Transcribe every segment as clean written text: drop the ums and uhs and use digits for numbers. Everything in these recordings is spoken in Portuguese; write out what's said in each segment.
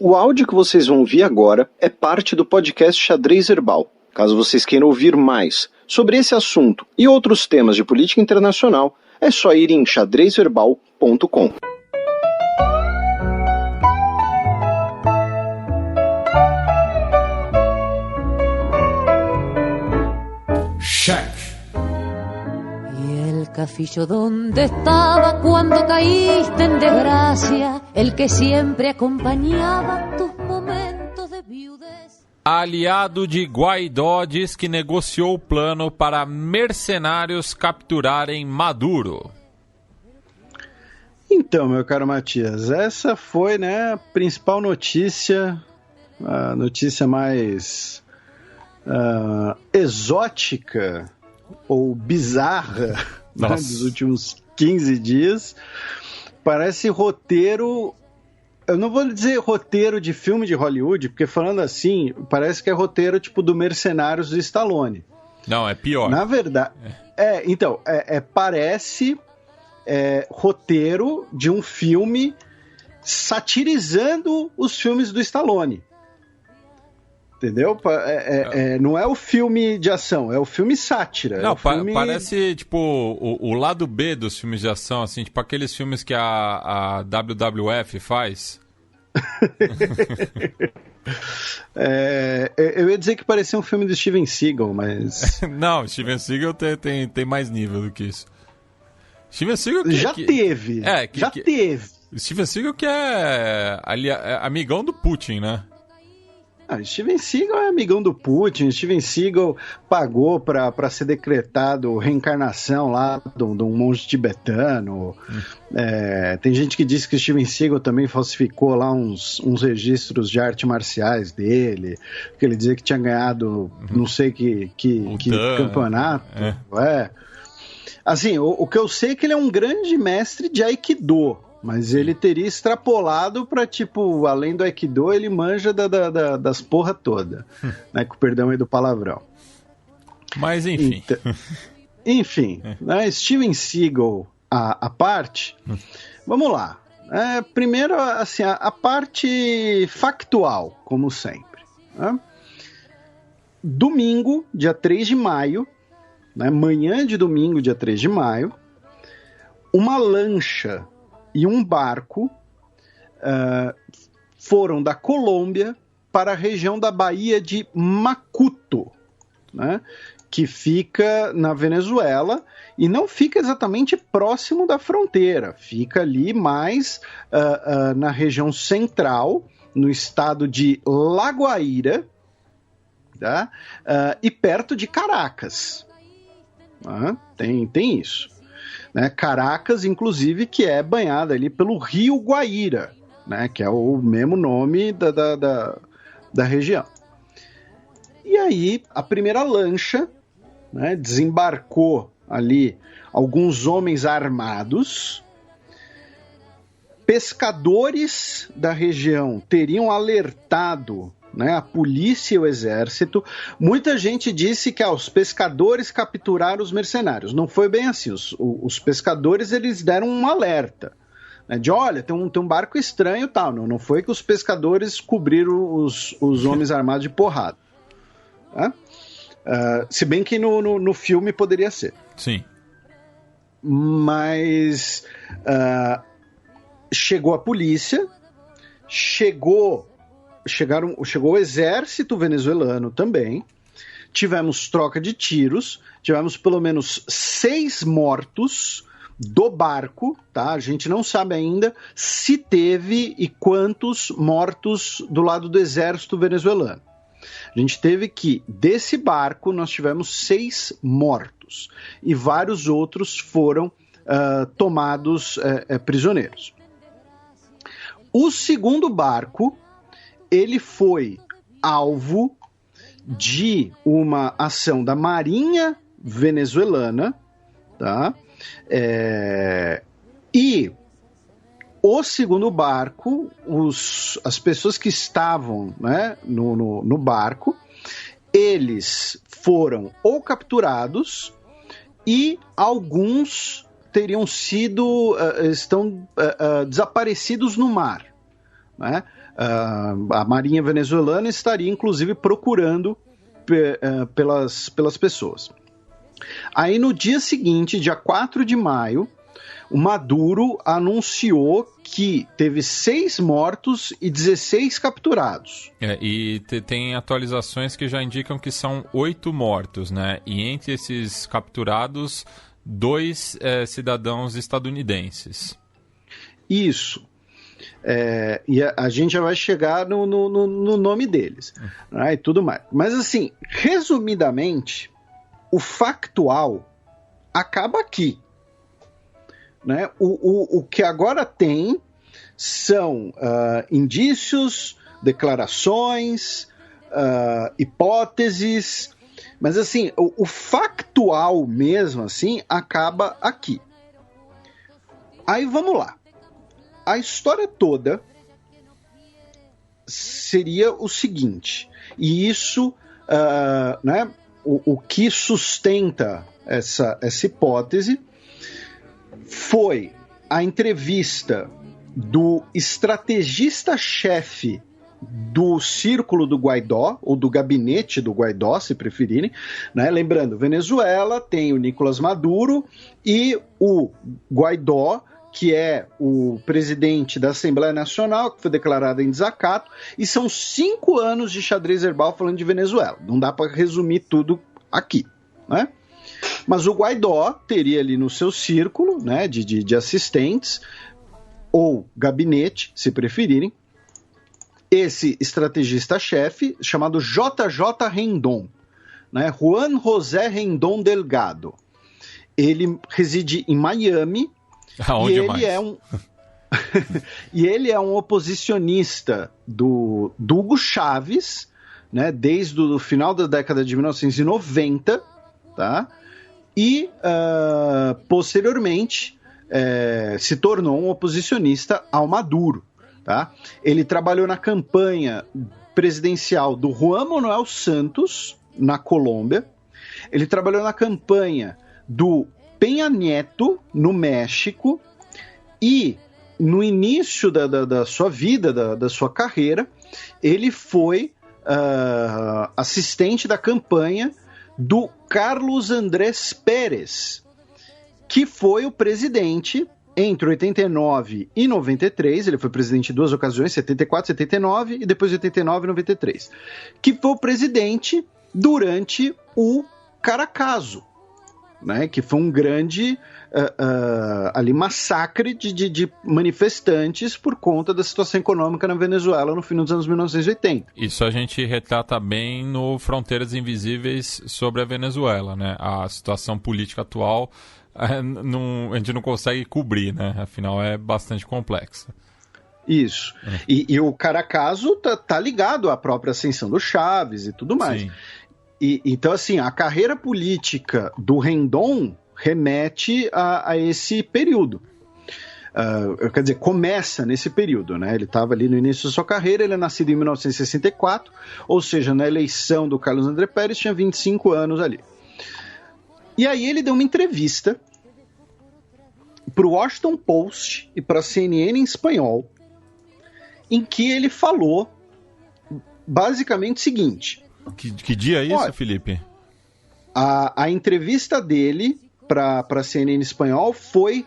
O áudio que vocês vão ouvir agora é parte do podcast Xadrez Verbal. Caso vocês queiram ouvir mais sobre esse assunto e outros temas de política internacional, é só ir em xadrezverbal.com. Check. Castillo donde estaba cuando caíste en desgracia, el que siempre acompañaba tus momentos de viudez. Aliado de Guaidó diz que negociou o plano para mercenários capturarem Maduro. Então, meu caro Matias, essa foi, a principal notícia, a notícia mais exótica ou bizarra dos últimos 15 dias. Parece roteiro, eu não vou dizer roteiro de filme de Hollywood, porque falando assim, parece que é roteiro tipo do Mercenários do Stallone. Não, é pior. Na verdade, parece roteiro de um filme satirizando os filmes do Stallone. Entendeu? Não é o filme de ação, é o filme sátira. Não, filme... parece tipo o lado B dos filmes de ação, assim, tipo aqueles filmes que a WWF faz. Eu ia dizer que parecia um filme do Steven Seagal, mas... Não, Steven Seagal tem mais nível do que isso. Steven Seagal teve. Teve. Steven Seagal que é amigão do Putin, né? Steven Seagal é amigão do Putin. Steven Seagal pagou para ser decretado reencarnação lá de um monge tibetano. Tem gente que diz que Steven Seagal também falsificou lá uns registros de artes marciais dele, que ele dizia que tinha ganhado não sei que campeonato. Assim, o que eu sei é que ele é um grande mestre de Aikido. Mas ele teria extrapolado para, tipo, além do Aikido, ele manja das porra toda, né? Com o perdão aí do palavrão. Mas, enfim. Steven Seagal, a parte, vamos lá. Primeiro, assim, a parte factual, como sempre. Né? Domingo, dia 3 de maio, manhã de domingo, dia 3 de maio, uma lancha e um barco foram da Colômbia para a região da Baía de Macuto, né, que fica na Venezuela e não fica exatamente próximo da fronteira, fica ali mais na região central, no estado de La Guaira, tá? E perto de Caracas. Tem isso. Caracas, inclusive, que é banhada ali pelo Rio Guaíra, né, que é o mesmo nome da região. E aí, a primeira lancha, né, desembarcou ali alguns homens armados. Pescadores da região teriam alertado, né, a polícia e o exército. Muita gente disse que os pescadores capturaram os mercenários. Não foi bem assim. Os pescadores, eles deram um alerta, né, de olha, tem um barco estranho e tal. Não foi que os pescadores cobriram os homens armados de porrada, né? Se bem que no filme poderia ser. Sim. Mas chegou a polícia, chegou o exército venezuelano também, tivemos troca de tiros, tivemos pelo menos 6 mortos do barco, tá? A gente não sabe ainda se teve e quantos mortos do lado do exército venezuelano. A gente teve que, desse barco, nós tivemos 6 mortos e vários outros foram tomados prisioneiros. O segundo barco, ele foi alvo de uma ação da Marinha venezuelana, tá? E o segundo barco, as pessoas que estavam, né, no barco, eles foram ou capturados e alguns estão desaparecidos no mar, né? A Marinha venezuelana estaria, inclusive, procurando pelas pessoas. Aí, no dia seguinte, dia 4 de maio, o Maduro anunciou que teve 6 mortos e 16 capturados. E tem atualizações que já indicam que são 8 mortos, né? E entre esses capturados, 2 cidadãos estadunidenses. Isso. E a gente já vai chegar no nome deles, né, e tudo mais. Mas, assim, resumidamente, o factual acaba aqui. Né? O que agora tem são indícios, declarações, hipóteses, mas, assim, o factual mesmo, assim, acaba aqui. Aí, vamos lá. A história toda seria o seguinte, e isso, né, o que sustenta essa hipótese foi a entrevista do estrategista-chefe do círculo do Guaidó, ou do gabinete do Guaidó, se preferirem, né? Lembrando, Venezuela tem o Nicolás Maduro e o Guaidó, que é o presidente da Assembleia Nacional, que foi declarado em desacato, e são 5 anos de xadrez herbal falando de Venezuela. Não dá para resumir tudo aqui, né? Mas o Guaidó teria ali no seu círculo, né, de assistentes, ou gabinete, se preferirem, esse estrategista-chefe chamado JJ Rendon, né, Juan José Rendon Delgado. Ele reside em Miami. Aonde e ele mais? E ele é um oposicionista do Hugo Chávez, né, desde o final da década de 1990, tá? E posteriormente se tornou um oposicionista ao Maduro, tá? Ele trabalhou na campanha presidencial do Juan Manuel Santos, na Colômbia. Ele trabalhou na campanha do Peña Nieto, no México, e no início da sua vida, da sua carreira, ele foi assistente da campanha do Carlos Andrés Pérez, que foi o presidente entre 89 e 93, ele foi presidente em 2 ocasiões, 74, 79 e depois 89 e 93, que foi o presidente durante o Caracazo, né, que foi um grande ali massacre de manifestantes por conta da situação econômica na Venezuela no fim dos anos 1980. Isso a gente retrata bem no Fronteiras Invisíveis sobre a Venezuela, né? A situação política atual a gente não consegue cobrir, né? Afinal é bastante complexa. Isso. E o Caracazo tá ligado à própria ascensão do Chávez e tudo mais. Sim. Então, assim, a carreira política do Rendon remete a esse período. Quer dizer, começa nesse período, né? Ele estava ali no início da sua carreira, ele é nascido em 1964, ou seja, na eleição do Carlos André Pérez, tinha 25 anos ali. E aí ele deu uma entrevista para o Washington Post e para a CNN em espanhol, em que ele falou basicamente o seguinte... Que dia é isso, olha, Felipe? A entrevista dele para a CNN em espanhol foi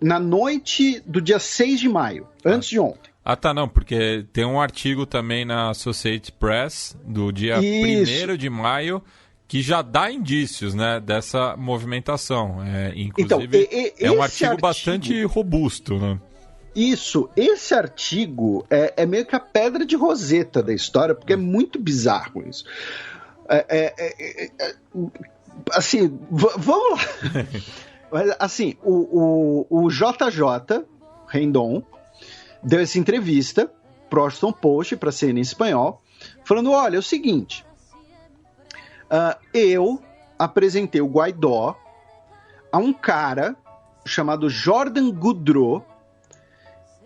na noite do dia 6 de maio, antes de ontem. Tá, não, porque tem um artigo também na Associated Press do dia 1º de maio que já dá indícios, né, dessa movimentação. Inclusive, então, é um artigo bastante robusto, né? Isso, esse artigo é meio que a pedra de Roseta da história, porque é muito bizarro isso. Assim, vamos lá. Mas, assim, o JJ Rendon deu essa entrevista pro Washington Post, para CNN em espanhol, falando, olha, é o seguinte, eu apresentei o Guaidó a um cara chamado Jordan Goudreau,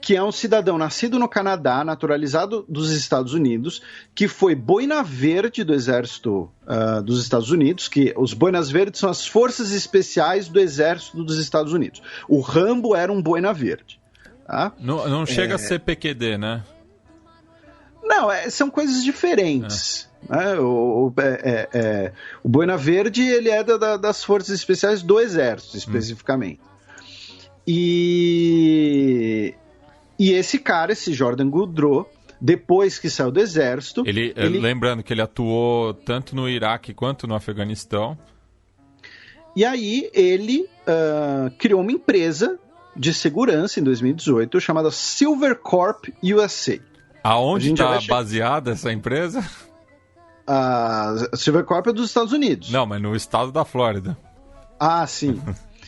que é um cidadão nascido no Canadá, naturalizado dos Estados Unidos, que foi boina verde do exército dos Estados Unidos, que os boinas verdes são as forças especiais do exército dos Estados Unidos. O Rambo era um boina verde. Tá? Não chega a ser PQD, né? Não, são coisas diferentes. O Boina Verde, ele é das Forças Especiais do Exército, especificamente. E esse cara, esse Jordan Goudreau, depois que saiu do Exército... Ele... Lembrando que ele atuou tanto no Iraque quanto no Afeganistão. E aí ele criou uma empresa de segurança em 2018 chamada Silvercorp USA. Aonde está baseada essa empresa? A Silvercorp é dos Estados Unidos. Não, mas no estado da Flórida. Ah, sim.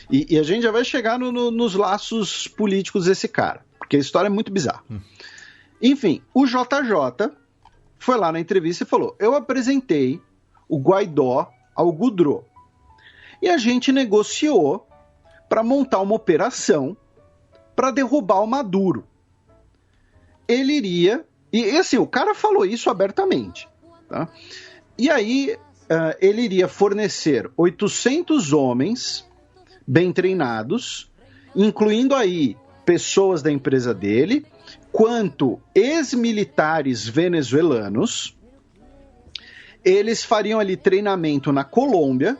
E a gente já vai chegar nos laços políticos desse cara, porque a história é muito bizarra. Enfim, o JJ foi lá na entrevista e falou: eu apresentei o Guaidó ao Goudreau e a gente negociou para montar uma operação para derrubar o Maduro. Ele iria... E assim, o cara falou isso abertamente. Tá? E aí, ele iria fornecer 800 homens bem treinados, incluindo aí pessoas da empresa dele, quanto ex-militares venezuelanos. Eles fariam ali treinamento na Colômbia,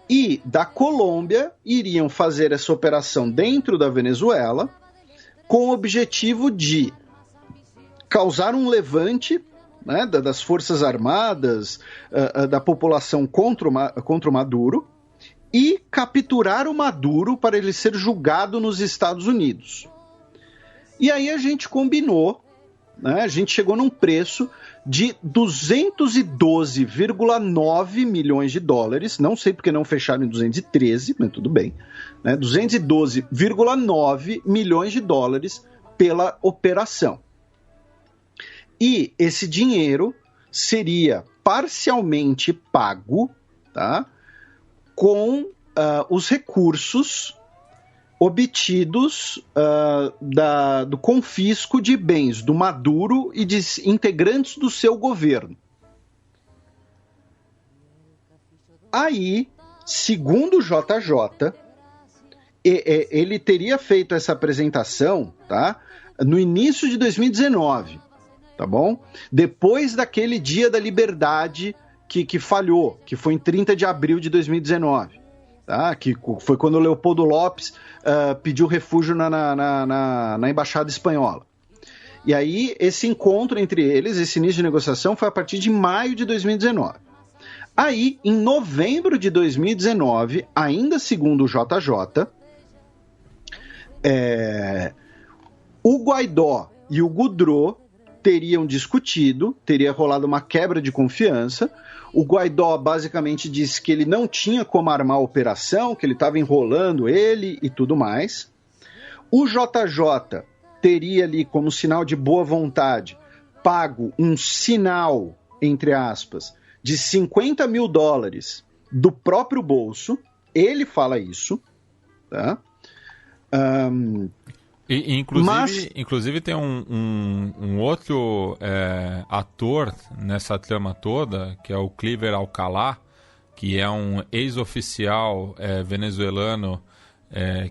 e da Colômbia iriam fazer essa operação dentro da Venezuela, com o objetivo de causar um levante, né, das Forças Armadas, da população contra o Maduro, e capturar o Maduro para ele ser julgado nos Estados Unidos. E aí a gente combinou, né, a gente chegou num preço de 212,9 milhões de dólares, não sei porque não fecharam em 213, mas tudo bem, né, 212,9 milhões de dólares pela operação. E esse dinheiro seria parcialmente pago, tá, com os recursos obtidos do confisco de bens do Maduro e de integrantes do seu governo. Aí, segundo o JJ, ele teria feito essa apresentação, tá, no início de 2019, tá bom? Depois daquele Dia da Liberdade que falhou, que foi em 30 de abril de 2019. Tá? Que foi quando o Leopoldo Lopes pediu refúgio na Embaixada Espanhola. E aí, esse encontro entre eles, esse início de negociação, foi a partir de maio de 2019. Aí, em novembro de 2019, ainda segundo o JJ, o Guaidó e o Goudreau teriam discutido, teria rolado uma quebra de confiança. O Guaidó basicamente disse que ele não tinha como armar a operação, que ele estava enrolando ele e tudo mais. O JJ teria ali, como sinal de boa vontade, pago um sinal, entre aspas, de $50 mil do próprio bolso. Ele fala isso, tá? Inclusive tem um outro ator nessa trama toda, que é o Cliver Alcalá, que é um ex-oficial venezuelano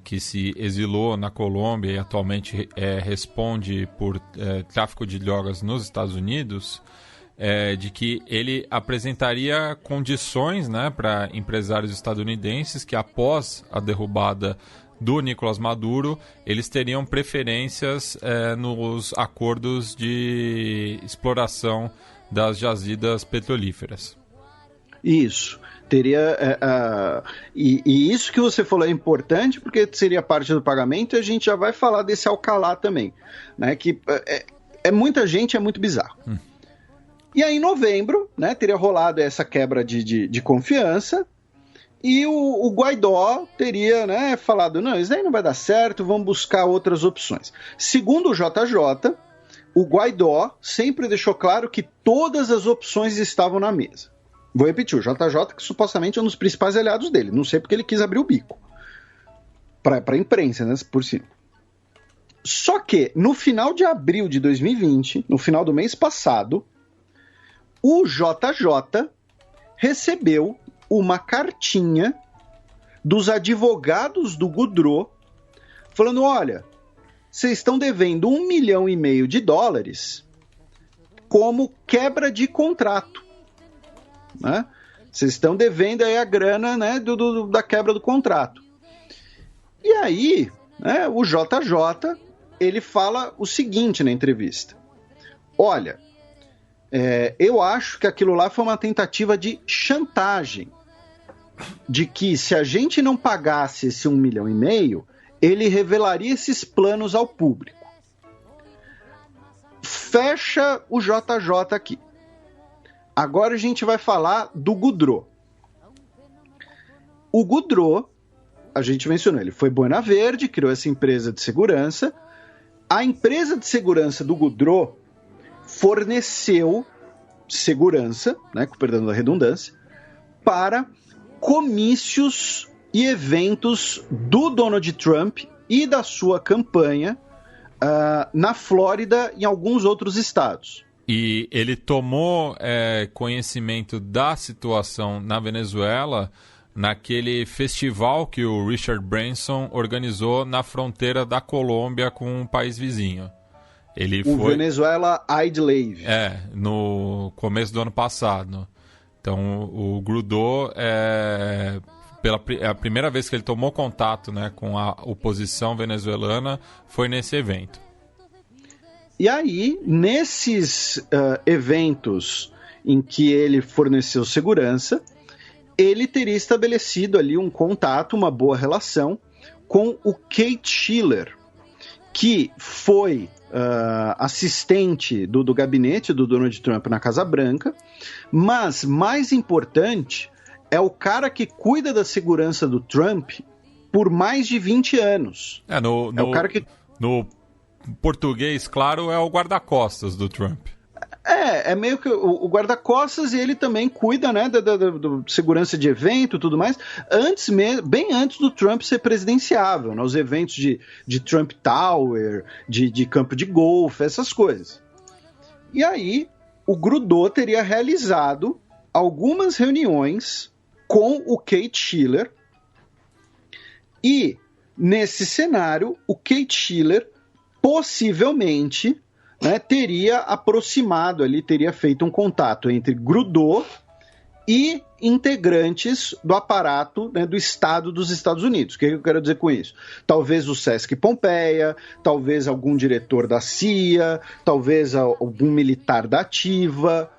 que se exilou na Colômbia e atualmente responde por tráfico de drogas nos Estados Unidos, de que ele apresentaria condições, né, para empresários estadunidenses que, após a derrubada do Nicolás Maduro, eles teriam preferências nos acordos de exploração das jazidas petrolíferas. Isso. Teria e isso que você falou é importante, porque seria parte do pagamento, e a gente já vai falar desse Alcalá também, né, que muita gente, é muito bizarro. E aí, em novembro, né, teria rolado essa quebra de confiança. E o Guaidó teria, né, falado, não, isso aí não vai dar certo, vamos buscar outras opções. Segundo o JJ, o Guaidó sempre deixou claro que todas as opções estavam na mesa. Vou repetir, o JJ, que supostamente é um dos principais aliados dele, não sei porque ele quis abrir o bico. Para a imprensa, né, por cima. Só que, no final de abril de 2020, no final do mês passado, o JJ recebeu uma cartinha dos advogados do Goudreau falando, olha, vocês estão devendo $1,5 milhão como quebra de contrato, né? Vocês estão devendo aí a grana, né, da quebra do contrato. E aí, né, o JJ, ele fala o seguinte na entrevista: olha, eu acho que aquilo lá foi uma tentativa de chantagem, de que se a gente não pagasse esse 1,5 milhão, ele revelaria esses planos ao público. Fecha o JJ aqui. Agora a gente vai falar do Goudreau. O Goudreau, a gente mencionou, ele foi Boina Verde, criou essa empresa de segurança. A empresa de segurança do Goudreau forneceu segurança, né, com perdão da redundância, para comícios e eventos do Donald Trump e da sua campanha na Flórida e em alguns outros estados. E ele tomou conhecimento da situação na Venezuela naquele festival que o Richard Branson organizou na fronteira da Colômbia com um país vizinho. Venezuela Aid Live. No começo do ano passado. Então, o Goudreau, a primeira vez que ele tomou contato, né, com a oposição venezuelana foi nesse evento. E aí, nesses eventos em que ele forneceu segurança, ele teria estabelecido ali um contato, uma boa relação com o Kate Schiller, que foi assistente do gabinete do Donald Trump na Casa Branca, mas mais importante, é o cara que cuida da segurança do Trump por mais de 20 anos. É o cara que... No português, claro, é o guarda-costas do Trump. É meio que o guarda-costas, e ele também cuida, né, da segurança de evento e tudo mais, bem antes do Trump ser presidenciável, né, os eventos de Trump Tower, de campo de golfe, essas coisas. E aí, o Goudreau teria realizado algumas reuniões com o Kate Schiller, e nesse cenário, o Kate Schiller possivelmente, né, teria aproximado ali, teria feito um contato entre Goudreau e integrantes do aparato, né, do Estado dos Estados Unidos. O que eu quero dizer com isso? Talvez o Sesc Pompeia, talvez algum diretor da CIA, talvez algum militar da ativa.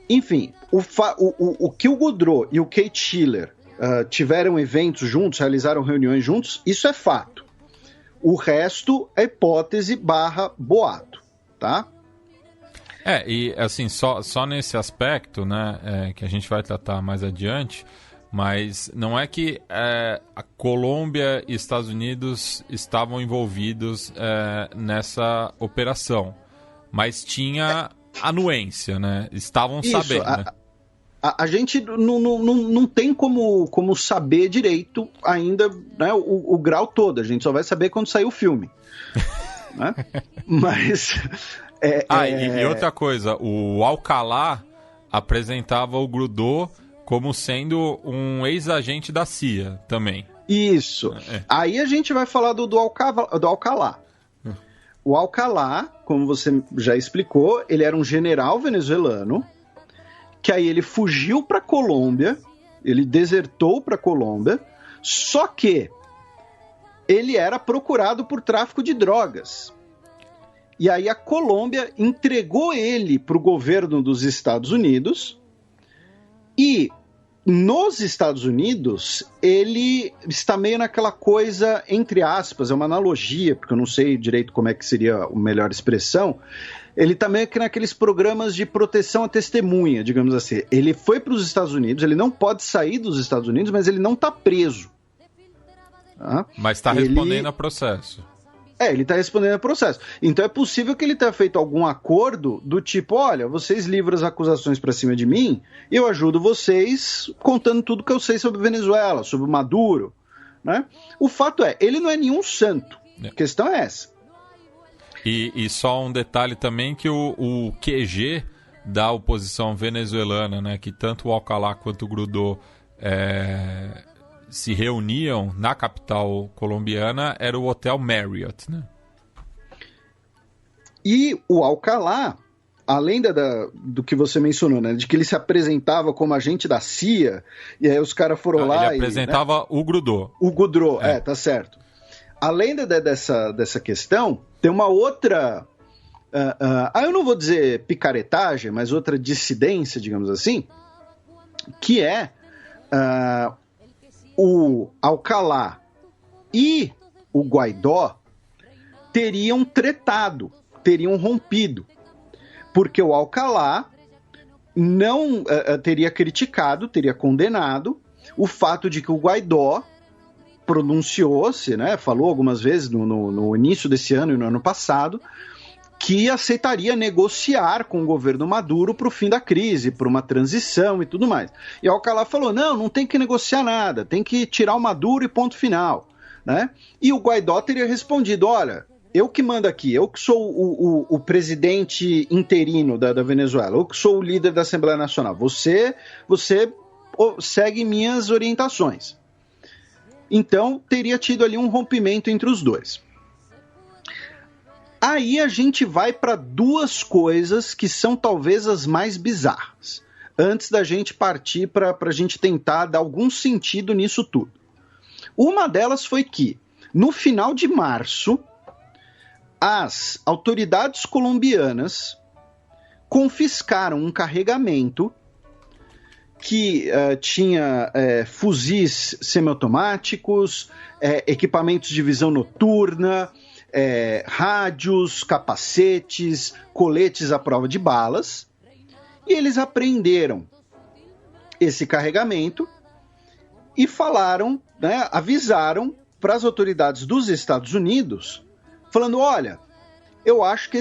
Enfim, o que o Goudreau e o Kate Schiller tiveram eventos juntos, realizaram reuniões juntos, isso é fato. O resto é hipótese / boato, tá? E assim, só nesse aspecto, né, que a gente vai tratar mais adiante, mas não é que a Colômbia e Estados Unidos estavam envolvidos nessa operação, mas tinha anuência, né? Estavam sabendo, né? A gente não tem como saber direito ainda, né, o grau todo. A gente só vai saber quando sair o filme. Né? Mas... E outra coisa, o Alcalá apresentava o Goudreau como sendo um ex-agente da CIA também. Isso. Aí a gente vai falar do Alcalá. O Alcalá, como você já explicou, ele era um general venezuelano, que aí ele fugiu para a Colômbia, ele desertou para a Colômbia, só que ele era procurado por tráfico de drogas. E aí a Colômbia entregou ele para o governo dos Estados Unidos, e nos Estados Unidos ele está meio naquela coisa, entre aspas, é uma analogia, porque eu não sei direito como é que seria a melhor expressão. Ele está meio que naqueles programas de proteção à testemunha, digamos assim. Ele foi para os Estados Unidos, ele não pode sair dos Estados Unidos, mas ele não está preso. Tá? Mas está respondendo a processo. Ele está respondendo a processo. Então é possível que ele tenha feito algum acordo do tipo, olha, vocês livram as acusações para cima de mim, eu ajudo vocês contando tudo que eu sei sobre Venezuela, sobre Maduro. Né? O fato é, ele não é nenhum santo. A questão é essa. E só um detalhe também, que o QG da oposição venezuelana, né, que tanto o Alcalá quanto o Goudreau se reuniam na capital colombiana, era o Hotel Marriott, né? E o Alcalá, além do que você mencionou, né, de que ele se apresentava como agente da CIA, e aí os caras foram lá... Ele apresentava, né, o Grudot. O Grudot, tá certo. Além dessa questão, tem uma outra... eu não vou dizer picaretagem, mas outra dissidência, digamos assim, que é o Alcalá e o Guaidó teriam tretado, teriam rompido, porque o Alcalá não teria criticado, teria condenado o fato de que o Guaidó pronunciou-se, né, falou algumas vezes no início desse ano e no ano passado, que aceitaria negociar com o governo Maduro para o fim da crise, para uma transição e tudo mais. E Alcalá falou, não tem que negociar nada, tem que tirar o Maduro e ponto final. Né? E o Guaidó teria respondido, olha, eu que mando aqui, eu que sou o presidente interino da Venezuela, eu que sou o líder da Assembleia Nacional, você segue minhas orientações. Então, teria tido ali um rompimento entre os dois. Aí a gente vai para duas coisas que são talvez as mais bizarras, antes da gente partir para a gente tentar dar algum sentido nisso tudo. Uma delas foi que, no final de março, as autoridades colombianas confiscaram um carregamento que tinha fuzis semiautomáticos, equipamentos de visão noturna, rádios, capacetes, coletes à prova de balas, e eles apreenderam esse carregamento e falaram, né, avisaram para as autoridades dos Estados Unidos, falando, olha, eu acho que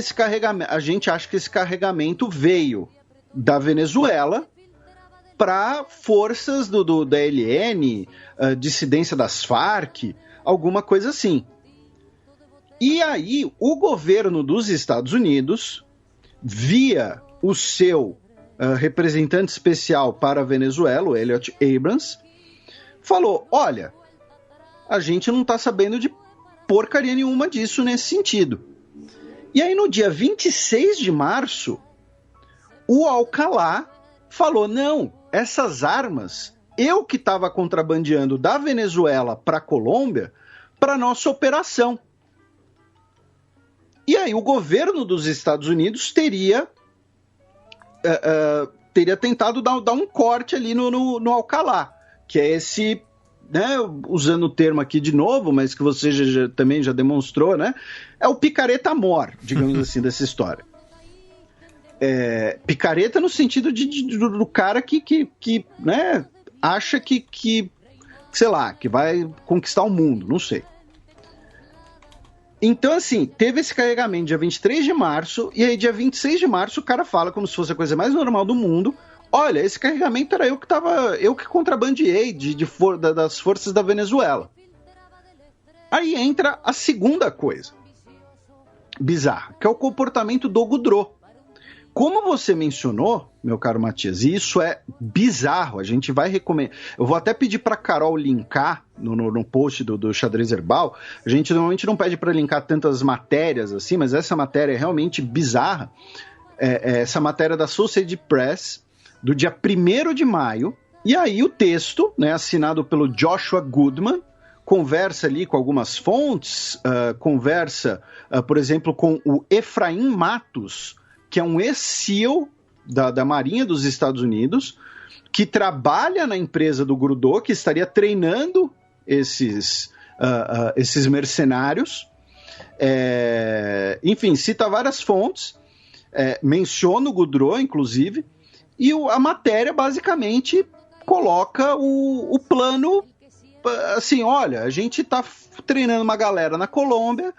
a gente acha que esse carregamento veio da Venezuela para forças da ELN, dissidência das Farc, alguma coisa assim. E aí, o governo dos Estados Unidos, via o seu representante especial para a Venezuela, o Elliot Abrams, falou, olha, a gente não está sabendo de porcaria nenhuma disso nesse sentido. E aí, no dia 26 de março, o Alcalá falou, não, essas armas, eu que estava contrabandeando da Venezuela para a Colômbia, para nossa operação. E aí o governo dos Estados Unidos teria tentado dar um corte ali no Alcalá, que é esse, né, usando o termo aqui de novo, mas que você também já demonstrou, né, é o picareta mor, digamos assim, dessa história. Picareta no sentido do cara que né, acha que, sei lá, que vai conquistar o mundo, não sei. Então, assim, teve esse carregamento dia 23 de março, e aí dia 26 de março o cara fala como se fosse a coisa mais normal do mundo, olha, esse carregamento era eu que contrabandeei das forças da Venezuela. Aí entra a segunda coisa bizarra, que é o comportamento do Grudot. Como você mencionou, meu caro Matias, e isso é bizarro, a gente vai recomendar. Eu vou até pedir para Carol linkar no post do Xadrez Herbal. A gente normalmente não pede para linkar tantas matérias assim, mas essa matéria é realmente bizarra. Essa matéria da Associated Press, do dia 1º de maio. E aí o texto, né, assinado pelo Joshua Goodman, conversa ali com algumas fontes, conversa, por exemplo, com o Efraim Matos, que é um ex-SEAL da Marinha dos Estados Unidos, que trabalha na empresa do Grudot, que estaria treinando esses mercenários. Enfim, cita várias fontes, menciona o Grudot, inclusive, e a matéria basicamente coloca o plano assim, olha, a gente está treinando uma galera na Colômbia,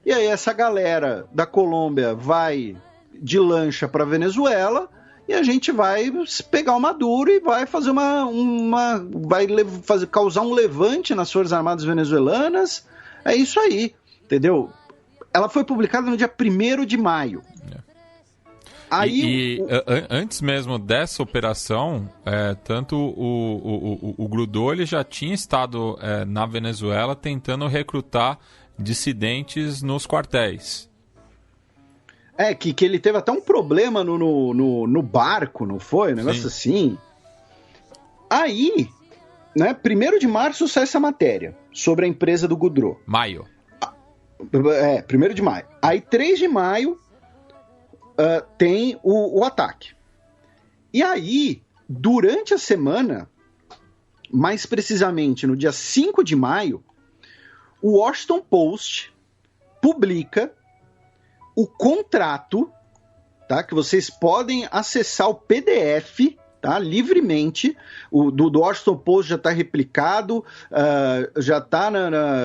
e aí essa galera da Colômbia vai de lancha para Venezuela, e a gente vai pegar o Maduro e vai fazer causar um levante nas Forças Armadas venezuelanas. É isso aí, entendeu? Ela foi publicada no dia 1º de maio. Aí, antes mesmo dessa operação, tanto o Grudot ele já tinha estado na Venezuela tentando recrutar dissidentes nos quartéis. Que ele teve até um problema no barco, não foi? Um negócio assim. Aí, né, 1º de março sai essa matéria sobre a empresa do Gaudreau. Maio. 1º de maio. Aí, 3 de maio, tem o ataque. E aí, durante a semana, mais precisamente no dia 5 de maio, o Washington Post publica o contrato, tá, que vocês podem acessar o PDF, tá, livremente. O do Washington Post já está replicado, já está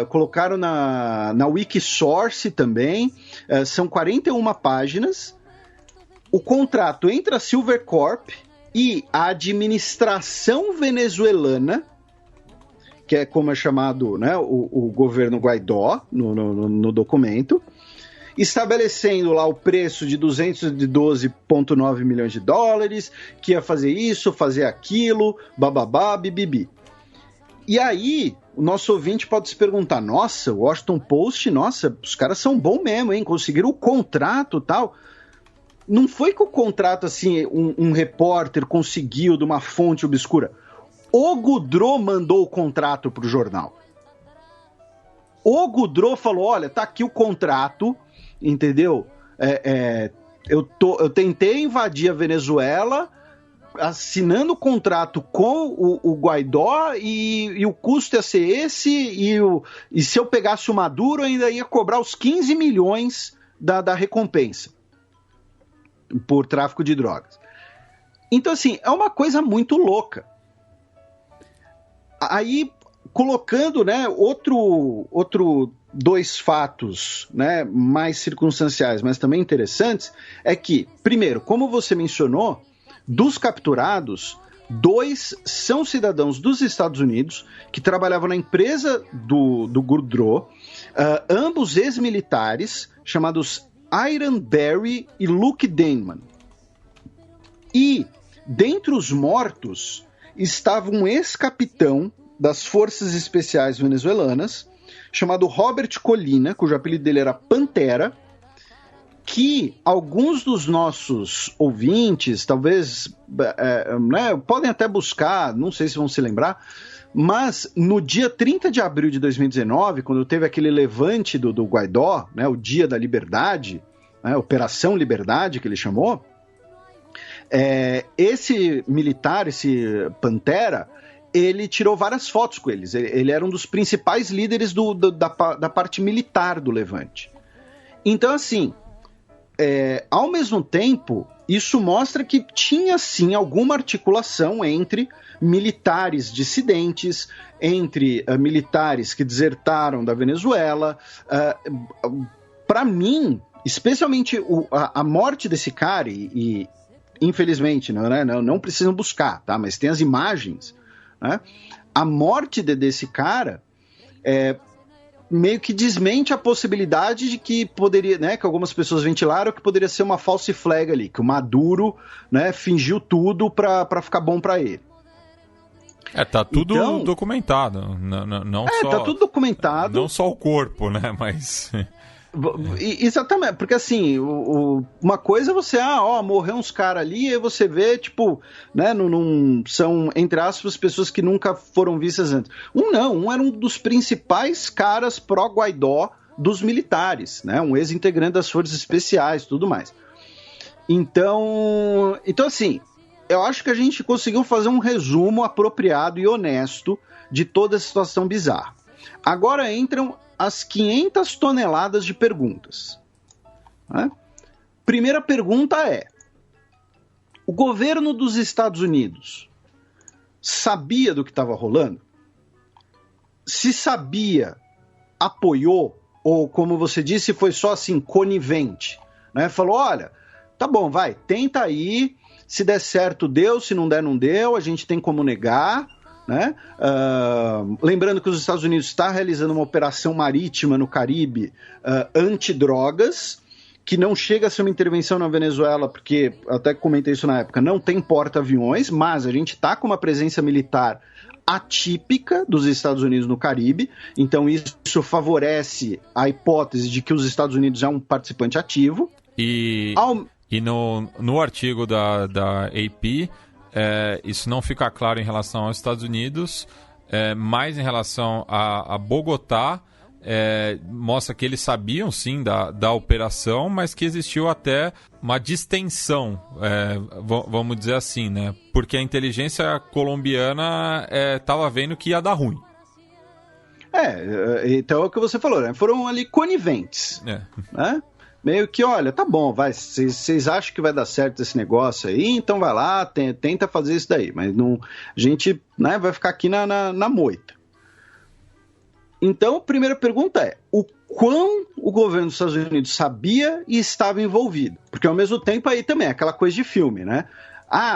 colocaram na Wikisource também. São 41 páginas. O contrato entre a Silvercorp e a administração venezuelana, que é como é chamado, né, o governo Guaidó no documento, estabelecendo lá o preço de 212,9 milhões de dólares, que ia fazer isso, fazer aquilo, bababá, bibibi. E aí, o nosso ouvinte pode se perguntar, nossa, o Washington Post, nossa, os caras são bons mesmo, hein, conseguiram o contrato e tal. Não foi que o contrato, assim, um repórter conseguiu de uma fonte obscura. O Gaudreau mandou o contrato pro jornal. O Gaudreau falou, olha, tá aqui o contrato, entendeu? Eu tentei invadir a Venezuela assinando o contrato com o Guaidó e o custo ia ser esse e se eu pegasse o Maduro ainda ia cobrar os 15 milhões da recompensa por tráfico de drogas. Então, assim, é uma coisa muito louca. Aí, colocando, né, outro 2 fatos, né, mais circunstanciais, mas também interessantes, é que, primeiro, como você mencionou, dos capturados, 2 são cidadãos dos Estados Unidos que trabalhavam na empresa do Gaudreau, ambos ex-militares, chamados Iron Barry e Luke Denman. E, dentre os mortos, estava um ex-capitão das Forças Especiais Venezuelanas, chamado Robert Colina, cujo apelido dele era Pantera, que alguns dos nossos ouvintes, talvez, né, podem até buscar, não sei se vão se lembrar, mas no dia 30 de abril de 2019, quando teve aquele levante do Guaidó, né, o Dia da Liberdade, né, Operação Liberdade, que ele chamou, esse militar, esse Pantera, ele tirou várias fotos com eles. Ele era um dos principais líderes da parte militar do Levante. Então, assim, ao mesmo tempo, isso mostra que tinha, sim, alguma articulação entre militares dissidentes, entre militares que desertaram da Venezuela. Para mim, especialmente a morte desse cara, e infelizmente, não precisam buscar, tá? Mas tem as imagens, né? A morte desse cara meio que desmente a possibilidade de que poderia, né, que algumas pessoas ventilaram que poderia ser uma false flag ali, que o Maduro, né, fingiu tudo para ficar bom para ele. Tá tudo documentado, não só... tá tudo documentado. Não só o corpo, né, mas... Exatamente, porque assim, uma coisa é você, morreu uns caras ali, e você vê, tipo, né, são, entre aspas, pessoas que nunca foram vistas antes. Um era um dos principais caras pró-Guaidó dos militares, né, um ex-integrante das Forças Especiais e tudo mais. Então, assim, eu acho que a gente conseguiu fazer um resumo apropriado e honesto de toda a situação bizarra. Agora entram as 500 toneladas de perguntas. Né? Primeira pergunta é: o governo dos Estados Unidos sabia do que estava rolando? Se sabia, apoiou? Ou, como você disse, foi só assim, conivente? Né? Falou, olha, tá bom, vai, tenta aí, se der certo deu, se não der não deu, a gente tem como negar. Né? Lembrando que os Estados Unidos está realizando uma operação marítima no Caribe antidrogas, que não chega a ser uma intervenção na Venezuela, porque, até comentei isso na época, não tem porta-aviões, mas a gente está com uma presença militar atípica dos Estados Unidos no Caribe, então isso favorece a hipótese de que os Estados Unidos é um participante ativo. E no artigo da AP, isso não fica claro em relação aos Estados Unidos, mas em relação a Bogotá, mostra que eles sabiam sim da operação, mas que existiu até uma distensão, vamos dizer assim, né? Porque a inteligência colombiana estava vendo que ia dar ruim. Então é o que você falou, né? Foram ali coniventes, né? Meio que, olha, tá bom, vocês acham que vai dar certo esse negócio aí, então vai lá, tenta fazer isso daí, mas não, a gente, né, vai ficar aqui na moita. Então, a primeira pergunta é, o quão o governo dos Estados Unidos sabia e estava envolvido? Porque ao mesmo tempo aí também é aquela coisa de filme, né?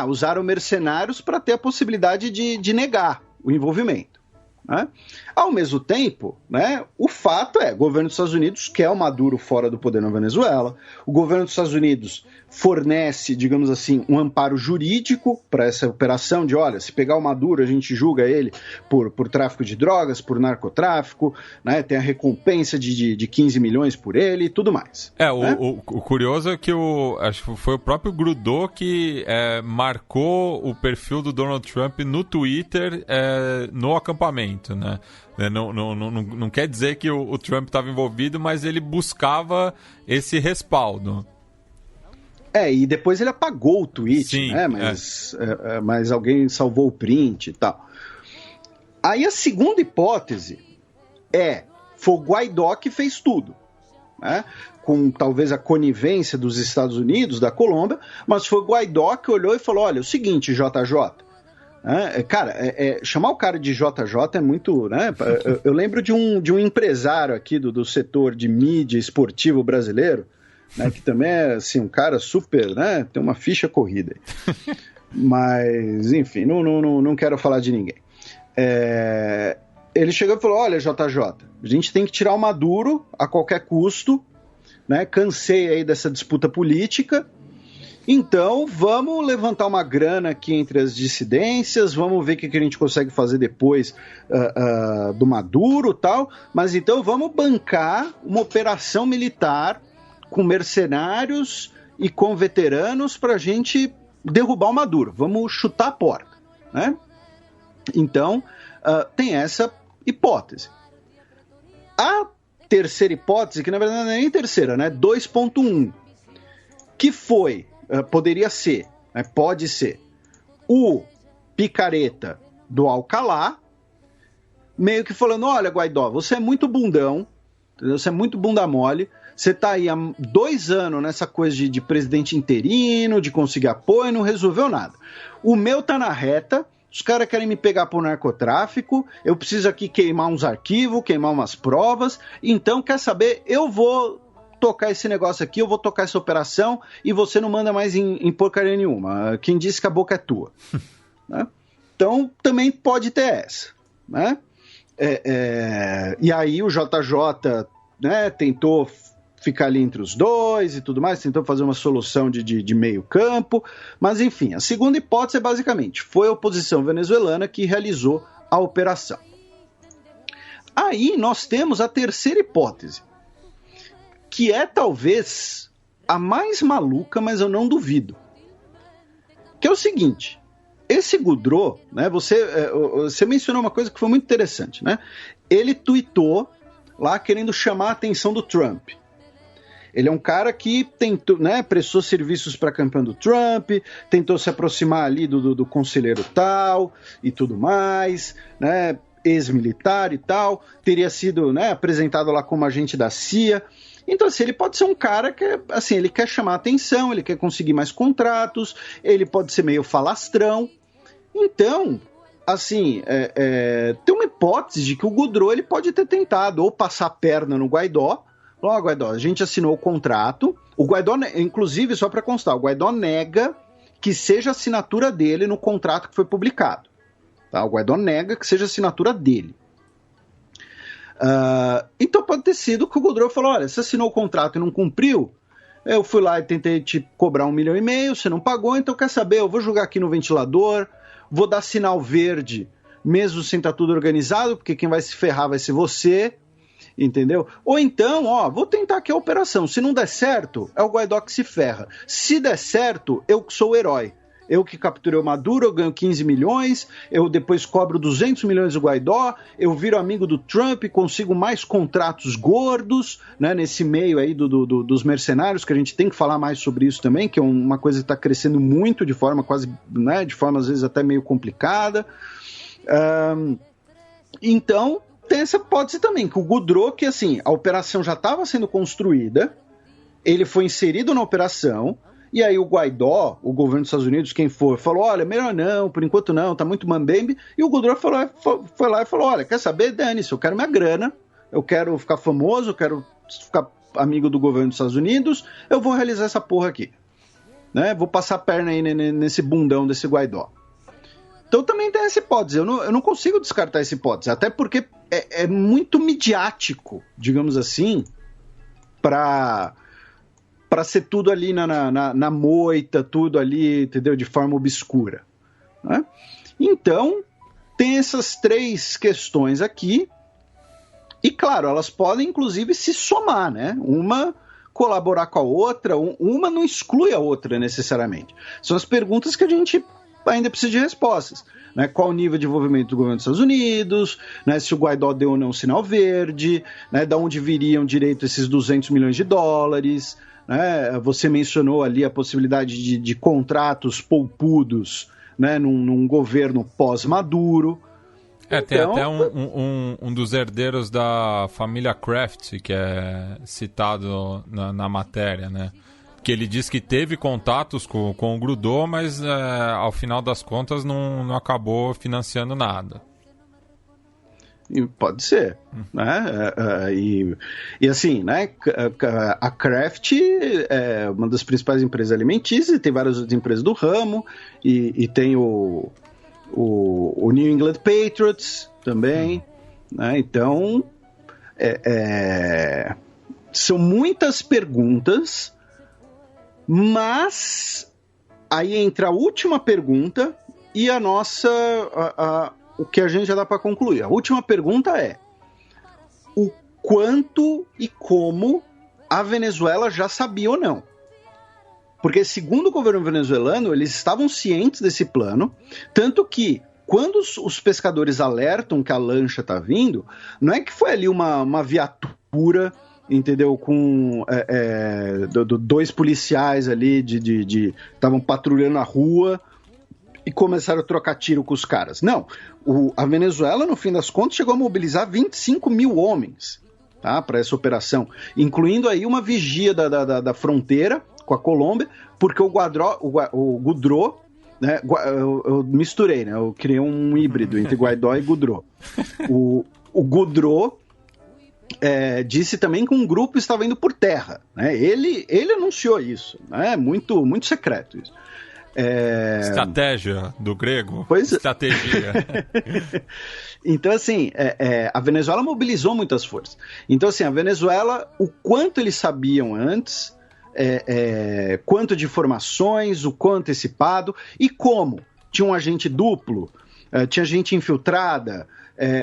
Usaram mercenários para ter a possibilidade de negar o envolvimento. Né? Ao mesmo tempo, né, o fato o governo dos Estados Unidos quer o Maduro fora do poder na Venezuela, o governo dos Estados Unidos fornece, digamos assim, um amparo jurídico para essa operação de, olha, se pegar o Maduro, a gente julga ele por tráfico de drogas, por narcotráfico, né, tem a recompensa de 15 milhões por ele e tudo mais. Né? O curioso é que acho que foi o próprio Grudeau que marcou o perfil do Donald Trump no Twitter no acampamento, né? Não quer dizer que o Trump estava envolvido, mas ele buscava esse respaldo. E depois ele apagou o tweet, sim, né? Mas alguém salvou o print e tal. Aí a segunda hipótese foi o Guaidó que fez tudo, né? Com talvez a conivência dos Estados Unidos, da Colômbia, mas foi o Guaidó que olhou e falou, olha, é o seguinte, JJ, cara, chamar o cara de JJ é muito, né? Eu lembro de um empresário aqui do setor de mídia esportivo brasileiro, né, que também é assim, um cara super, né? Tem uma ficha corrida aí. Mas, enfim, não quero falar de ninguém. Ele chegou e falou, olha, JJ, a gente tem que tirar o Maduro a qualquer custo, né? Cansei aí dessa disputa política. Então, vamos levantar uma grana aqui entre as dissidências, vamos ver o que a gente consegue fazer depois do Maduro e tal, mas então vamos bancar uma operação militar com mercenários e com veteranos para a gente derrubar o Maduro, vamos chutar a porta, né? Então, tem essa hipótese. A terceira hipótese, que na verdade não é nem terceira, né? 2.1, que foi... poderia ser, né, pode ser, o picareta do Alcalá, meio que falando, olha, Guaidó, você é muito bundão, entendeu? Você é muito bunda mole, você tá aí há 2 anos nessa coisa de presidente interino, de conseguir apoio, não resolveu nada. O meu tá na reta, os caras querem me pegar por narcotráfico, eu preciso aqui queimar uns arquivos, queimar umas provas, então, quer saber, eu vou tocar esse negócio aqui, eu vou tocar essa operação e você não manda mais em porcaria nenhuma. Quem disse que a boca é tua. Né? Então, também pode ter essa. Né? E aí o JJ, né, tentou ficar ali entre os dois e tudo mais, tentou fazer uma solução de meio campo, mas enfim, a segunda hipótese é basicamente, foi a oposição venezuelana que realizou a operação. Aí nós temos a terceira hipótese, que é talvez a mais maluca, mas eu não duvido. Que é o seguinte, esse Goudreau, né, você mencionou uma coisa que foi muito interessante, né? Ele tweetou lá querendo chamar a atenção do Trump. Ele é um cara que tentou, né, prestou serviços para a campanha do Trump, tentou se aproximar ali do conselheiro tal e tudo mais, né, ex-militar e tal, teria sido, né, apresentado lá como agente da CIA. Então, assim, ele pode ser um cara que, assim, ele quer chamar atenção, ele quer conseguir mais contratos, ele pode ser meio falastrão. Então, assim, tem uma hipótese de que o Goudreau ele pode ter tentado ou passar a perna no Guaidó. Ó, Guaidó, a gente assinou o contrato. O Guaidó, inclusive, só para constar, o Guaidó nega que seja a assinatura dele no contrato que foi publicado. Tá? O Guaidó nega que seja a assinatura dele. Então pode ter sido que o Goudreau falou, olha, você assinou o contrato e não cumpriu, eu fui lá e tentei te cobrar 1,5 milhão, você não pagou, então quer saber, eu vou jogar aqui no ventilador, vou dar sinal verde, mesmo sem estar tudo organizado, porque quem vai se ferrar vai ser você, Entendeu? Ou então, vou tentar aqui a operação. Se não der certo, é o Guaidó que se ferra. Se der certo, eu que sou o herói. Eu que capturei o Maduro, eu ganho 15 milhões, eu depois cobro 200 milhões do Guaidó, eu viro amigo do Trump, consigo mais contratos gordos, né, nesse meio aí dos mercenários, que a gente tem que falar mais sobre isso também, que é uma coisa que está crescendo muito de forma quase, né, de forma às vezes até meio complicada. Então, tem essa hipótese também, que o Goudreau, que assim, a operação já estava sendo construída, ele foi inserido na operação, e aí o Guaidó, o governo dos Estados Unidos, quem for, falou, olha, melhor não, por enquanto não, tá muito mambembe, e o Goudreau foi lá e falou, olha, quer saber, dane-se, eu quero minha grana, eu quero ficar famoso, eu quero ficar amigo do governo dos Estados Unidos, eu vou realizar essa porra aqui, né, vou passar a perna aí nesse bundão desse Guaidó. Então também tem essa hipótese, eu não consigo descartar essa hipótese, até porque é muito midiático, digamos assim, para ser tudo ali na moita, tudo ali, entendeu, de forma obscura, né? Então, tem essas três questões aqui, e claro, elas podem inclusive se somar, né? Uma colaborar com a outra, uma não exclui a outra necessariamente. São as perguntas que a gente ainda precisa de respostas, né? Qual o nível de envolvimento do governo dos Estados Unidos, né? Se o Guaidó deu ou não sinal verde, né? Da onde viriam direito esses 200 milhões de dólares, né? Você mencionou ali a possibilidade de contratos poupudos, né? num governo pós-Maduro. Tem até um dos herdeiros da família Kraft, que é citado na matéria, né? Que ele diz que teve contatos com o Goudreau, mas ao final das contas não acabou financiando nada. Pode ser, né? E assim, né? A Kraft é uma das principais empresas alimentícias, e tem várias outras empresas do ramo, e tem o New England Patriots também, né? Então, são muitas perguntas. Mas aí entra a última pergunta e a nossa, o que a gente já dá para concluir. A última pergunta é: o quanto e como a Venezuela já sabia ou não? Porque segundo o governo venezuelano, eles estavam cientes desse plano, tanto que quando os pescadores alertam que a lancha está vindo, não é que foi ali uma viatura, entendeu, com dois policiais ali estavam patrulhando a rua e começaram a trocar tiro com os caras. Não, a Venezuela, no fim das contas, chegou a mobilizar 25 mil homens, tá, para essa operação, incluindo aí uma vigia da fronteira com a Colômbia, porque o Goudreau, né, eu misturei, né, eu criei um híbrido entre Guaidó e Goudreau. O Goudreau disse também que um grupo estava indo por terra, né? Ele anunciou isso, né? Muito, muito secreto isso. Estratégia do grego? Pois estratégia. Então, assim, a Venezuela mobilizou muitas forças. Então, assim, a Venezuela, o quanto eles sabiam antes, quanto de informações, o quão antecipado e como. Tinha um agente duplo, tinha gente infiltrada,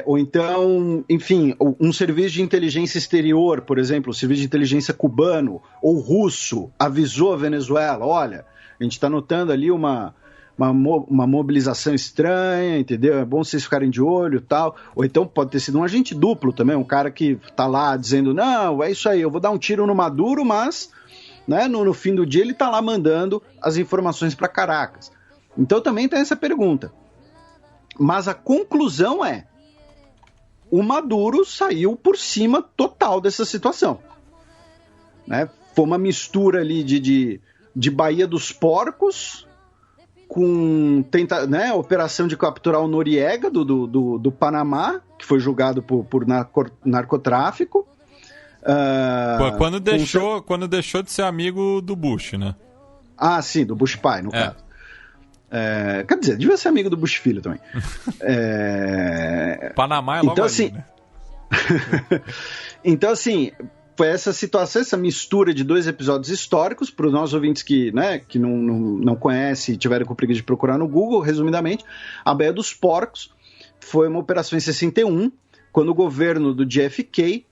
ou então, enfim, um serviço de inteligência exterior, por exemplo, o serviço de inteligência cubano ou russo avisou a Venezuela, olha, a gente está notando ali uma mobilização estranha, entendeu? É bom vocês ficarem de olho e tal. Ou então pode ter sido um agente duplo também, um cara que está lá dizendo, não, é isso aí, eu vou dar um tiro no Maduro, mas, né, no fim do dia ele está lá mandando as informações para Caracas. Então também tem essa pergunta. Mas a conclusão o Maduro saiu por cima total dessa situação, né? Foi uma mistura ali de Baía dos Porcos com a operação de capturar o Noriega do Panamá, que foi julgado por narcotráfico. Quando deixou de ser amigo do Bush, né? Ah, sim, do Bush pai, no caso. Quer dizer, devia ser amigo do Bush filho também. Panamá é logo então, ali, assim, né? Então, assim, foi essa situação, essa mistura de dois episódios históricos, para os nossos ouvintes que não conhecem e tiveram com preguiça de procurar no Google, resumidamente, a Baía dos Porcos foi uma operação em 61, quando o governo do JFK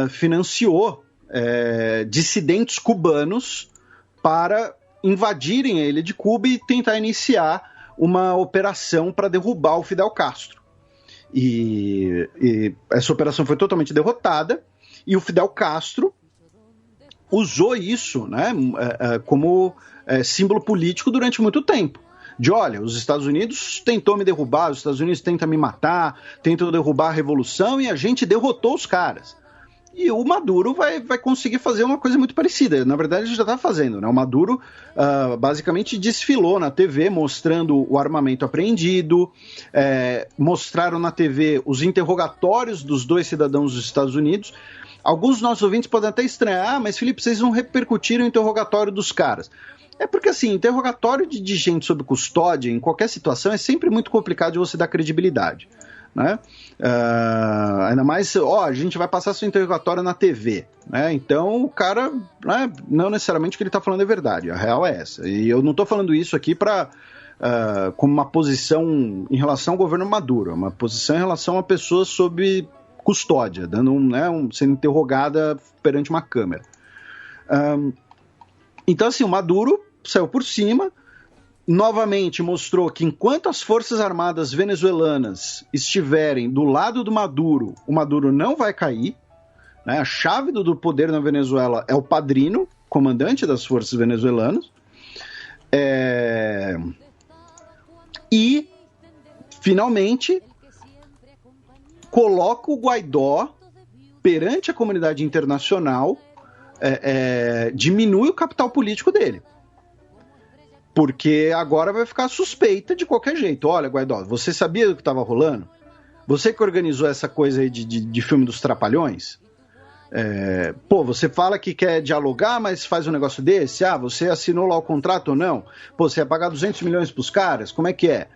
financiou dissidentes cubanos para invadirem a ilha de Cuba e tentar iniciar uma operação para derrubar o Fidel Castro. E essa operação foi totalmente derrotada, e o Fidel Castro usou isso, né, como símbolo político durante muito tempo. De, olha, os Estados Unidos tentou me derrubar, os Estados Unidos tentam me matar, tentam derrubar a revolução, e a gente derrotou os caras. E o Maduro vai conseguir fazer uma coisa muito parecida. Na verdade, ele já está fazendo, né? O Maduro basicamente desfilou na TV, mostrando o armamento apreendido, mostraram na TV os interrogatórios dos 2 cidadãos dos Estados Unidos. Alguns dos nossos ouvintes podem até estranhar, mas, Felipe, vocês não repercutiram o interrogatório dos caras. É porque, assim, interrogatório de gente sob custódia, em qualquer situação, é sempre muito complicado de você dar credibilidade, né? Ainda mais, a gente vai passar seu interrogatório na TV, né? Então o cara, né, não necessariamente o que ele está falando é verdade, a real é essa. E eu não estou falando isso aqui como uma posição em relação ao governo Maduro, uma posição em relação a pessoas sob custódia, sendo interrogada perante uma câmera. Então, assim, o Maduro saiu por cima, novamente mostrou que enquanto as Forças Armadas venezuelanas estiverem do lado do Maduro, o Maduro não vai cair, né? A chave do poder na Venezuela é o Padrino, comandante das forças venezuelanas. E, finalmente, coloca o Guaidó perante a comunidade internacional, diminui o capital político dele. Porque agora vai ficar suspeita de qualquer jeito. Olha, Guaidó, você sabia do que estava rolando? Você que organizou essa coisa aí de filme dos Trapalhões? Você fala que quer dialogar, mas faz um negócio desse? Você assinou lá o contrato ou não? Você ia pagar 200 milhões pros caras? Como é que é?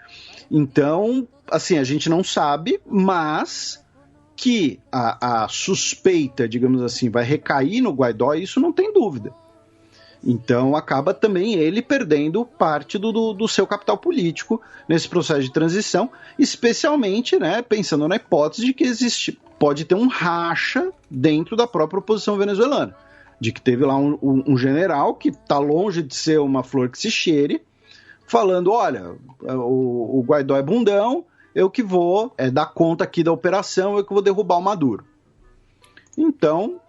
Então, assim, a gente não sabe, mas que a suspeita, digamos assim, vai recair no Guaidó, isso não tem dúvida. Então acaba também ele perdendo parte do seu capital político nesse processo de transição, especialmente, né, pensando na hipótese de que pode ter um racha dentro da própria oposição venezuelana, de que teve lá um general que está longe de ser uma flor que se cheire, falando, olha, o Guaidó é bundão, eu que vou dar conta aqui da operação, eu que vou derrubar o Maduro. Então...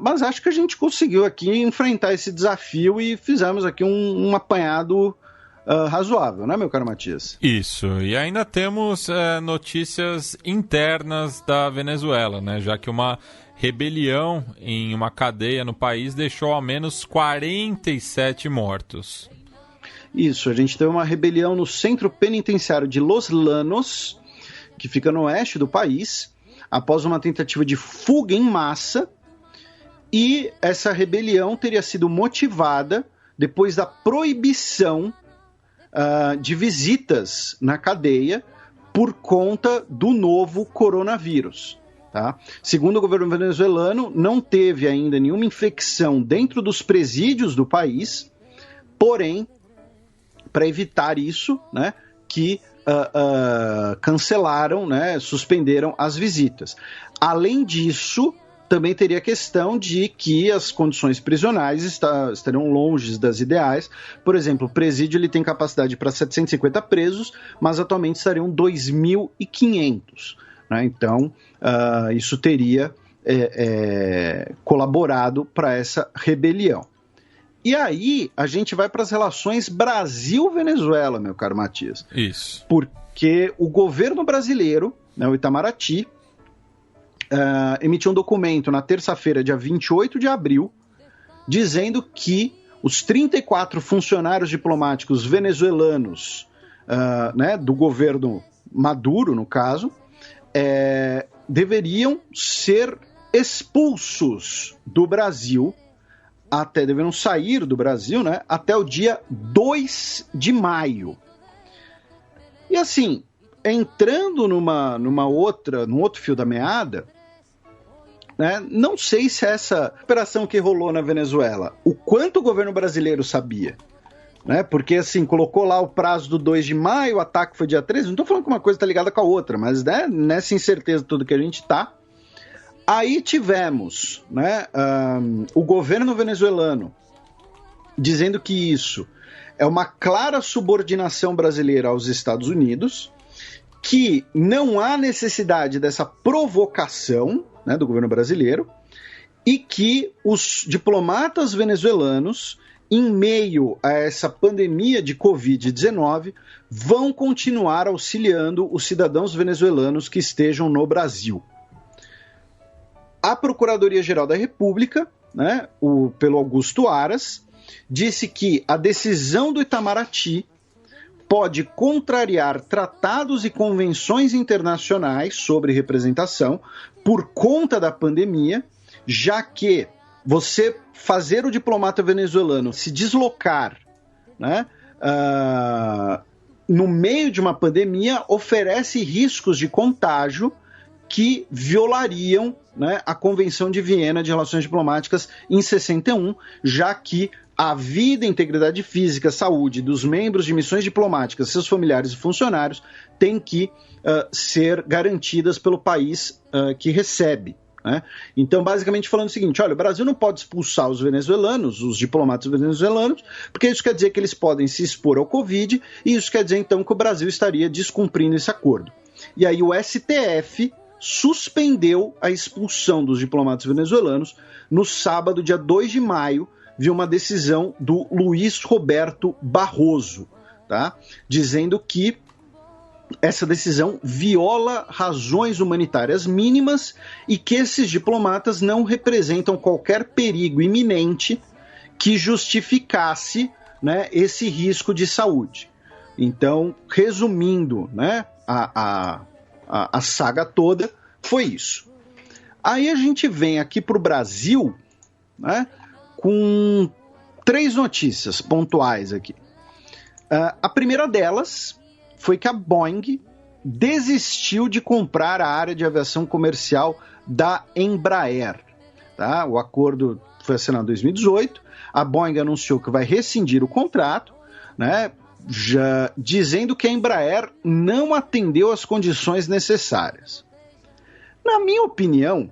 mas acho que a gente conseguiu aqui enfrentar esse desafio e fizemos aqui um apanhado razoável, né, meu caro Matias? Isso, e ainda temos notícias internas da Venezuela, né, já que uma rebelião em uma cadeia no país deixou ao menos 47 mortos. Isso, a gente teve uma rebelião no centro penitenciário de Los Llanos, que fica no oeste do país, após uma tentativa de fuga em massa. E essa rebelião teria sido motivada depois da proibição de visitas na cadeia por conta do novo coronavírus. Tá? Segundo o governo venezuelano, não teve ainda nenhuma infecção dentro dos presídios do país, porém, para evitar isso, né, que cancelaram, né, suspenderam as visitas. Além disso, também teria a questão de que as condições prisionais estariam longe das ideais. Por exemplo, o presídio ele tem capacidade para 750 presos, mas atualmente estariam 2.500. Né? Então, isso teria colaborado para essa rebelião. E aí, a gente vai para as relações Brasil-Venezuela, meu caro Matias. Isso. Porque o governo brasileiro, né, o Itamaraty, emitiu um documento na terça-feira, dia 28 de abril, dizendo que os 34 funcionários diplomáticos venezuelanos, né, do governo Maduro, no caso, deveriam ser expulsos do Brasil, deveriam sair do Brasil, né, até o dia 2 de maio. E assim, entrando num outro fio da meada, né, não sei se essa operação que rolou na Venezuela, o quanto o governo brasileiro sabia, né, porque assim, colocou lá o prazo do 2 de maio, o ataque foi dia 13, não estou falando que uma coisa está ligada com a outra, mas, né, nessa incerteza toda que a gente está, Aí tivemos, né, o governo venezuelano dizendo que isso é uma clara subordinação brasileira aos Estados Unidos, que não há necessidade dessa provocação, né, do governo brasileiro, e que os diplomatas venezuelanos, em meio a essa pandemia de Covid-19, vão continuar auxiliando os cidadãos venezuelanos que estejam no Brasil. A Procuradoria-Geral da República, né, pelo Augusto Aras, disse que a decisão do Itamaraty pode contrariar tratados e convenções internacionais sobre representação por conta da pandemia, já que você fazer o diplomata venezuelano se deslocar, né, no meio de uma pandemia oferece riscos de contágio que violariam, né, a Convenção de Viena de Relações Diplomáticas em 61, já que a vida, integridade física, saúde dos membros de missões diplomáticas, seus familiares e funcionários têm que ser garantidas pelo país que recebe. Né? Então, basicamente falando o seguinte, olha, o Brasil não pode expulsar os venezuelanos, os diplomatas venezuelanos, porque isso quer dizer que eles podem se expor ao Covid, e isso quer dizer, então, que o Brasil estaria descumprindo esse acordo. E aí o STF suspendeu a expulsão dos diplomatas venezuelanos no sábado, dia 2 de maio, viu uma decisão do Luiz Roberto Barroso, tá? Dizendo que essa decisão viola razões humanitárias mínimas e que esses diplomatas não representam qualquer perigo iminente que justificasse, né, esse risco de saúde. Então, resumindo, né, a saga toda, foi isso. Aí a gente vem aqui para o Brasil, né, com 3 notícias pontuais aqui. A primeira delas foi que a Boeing desistiu de comprar a área de aviação comercial da Embraer. Tá? O acordo foi assinado em 2018, a Boeing anunciou que vai rescindir o contrato, né, já dizendo que a Embraer não atendeu às condições necessárias. Na minha opinião,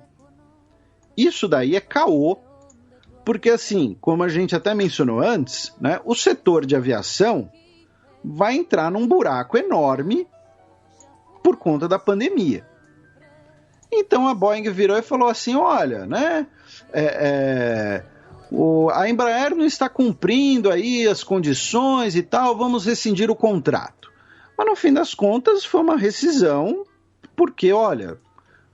isso daí é caô, porque assim, como a gente até mencionou antes, né, o setor de aviação vai entrar num buraco enorme por conta da pandemia. Então a Boeing virou e falou assim, olha, né, a Embraer não está cumprindo aí as condições e tal, vamos rescindir o contrato. Mas no fim das contas foi uma rescisão, porque, olha,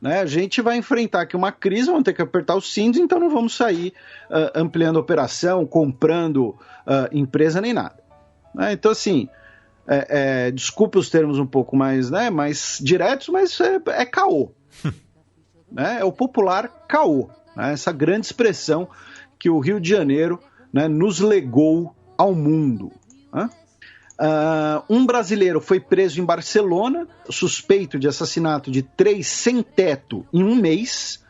né, a gente vai enfrentar aqui uma crise, vamos ter que apertar os cintos, então não vamos sair ampliando a operação, comprando empresa nem nada. Né, então assim, desculpe os termos um pouco mais, né, mais diretos, mas é caô. Né, é o popular caô, né, essa grande expressão que o Rio de Janeiro, né, nos legou ao mundo. Né? Um brasileiro foi preso em Barcelona, suspeito de assassinato de 3 sem-teto em um mês.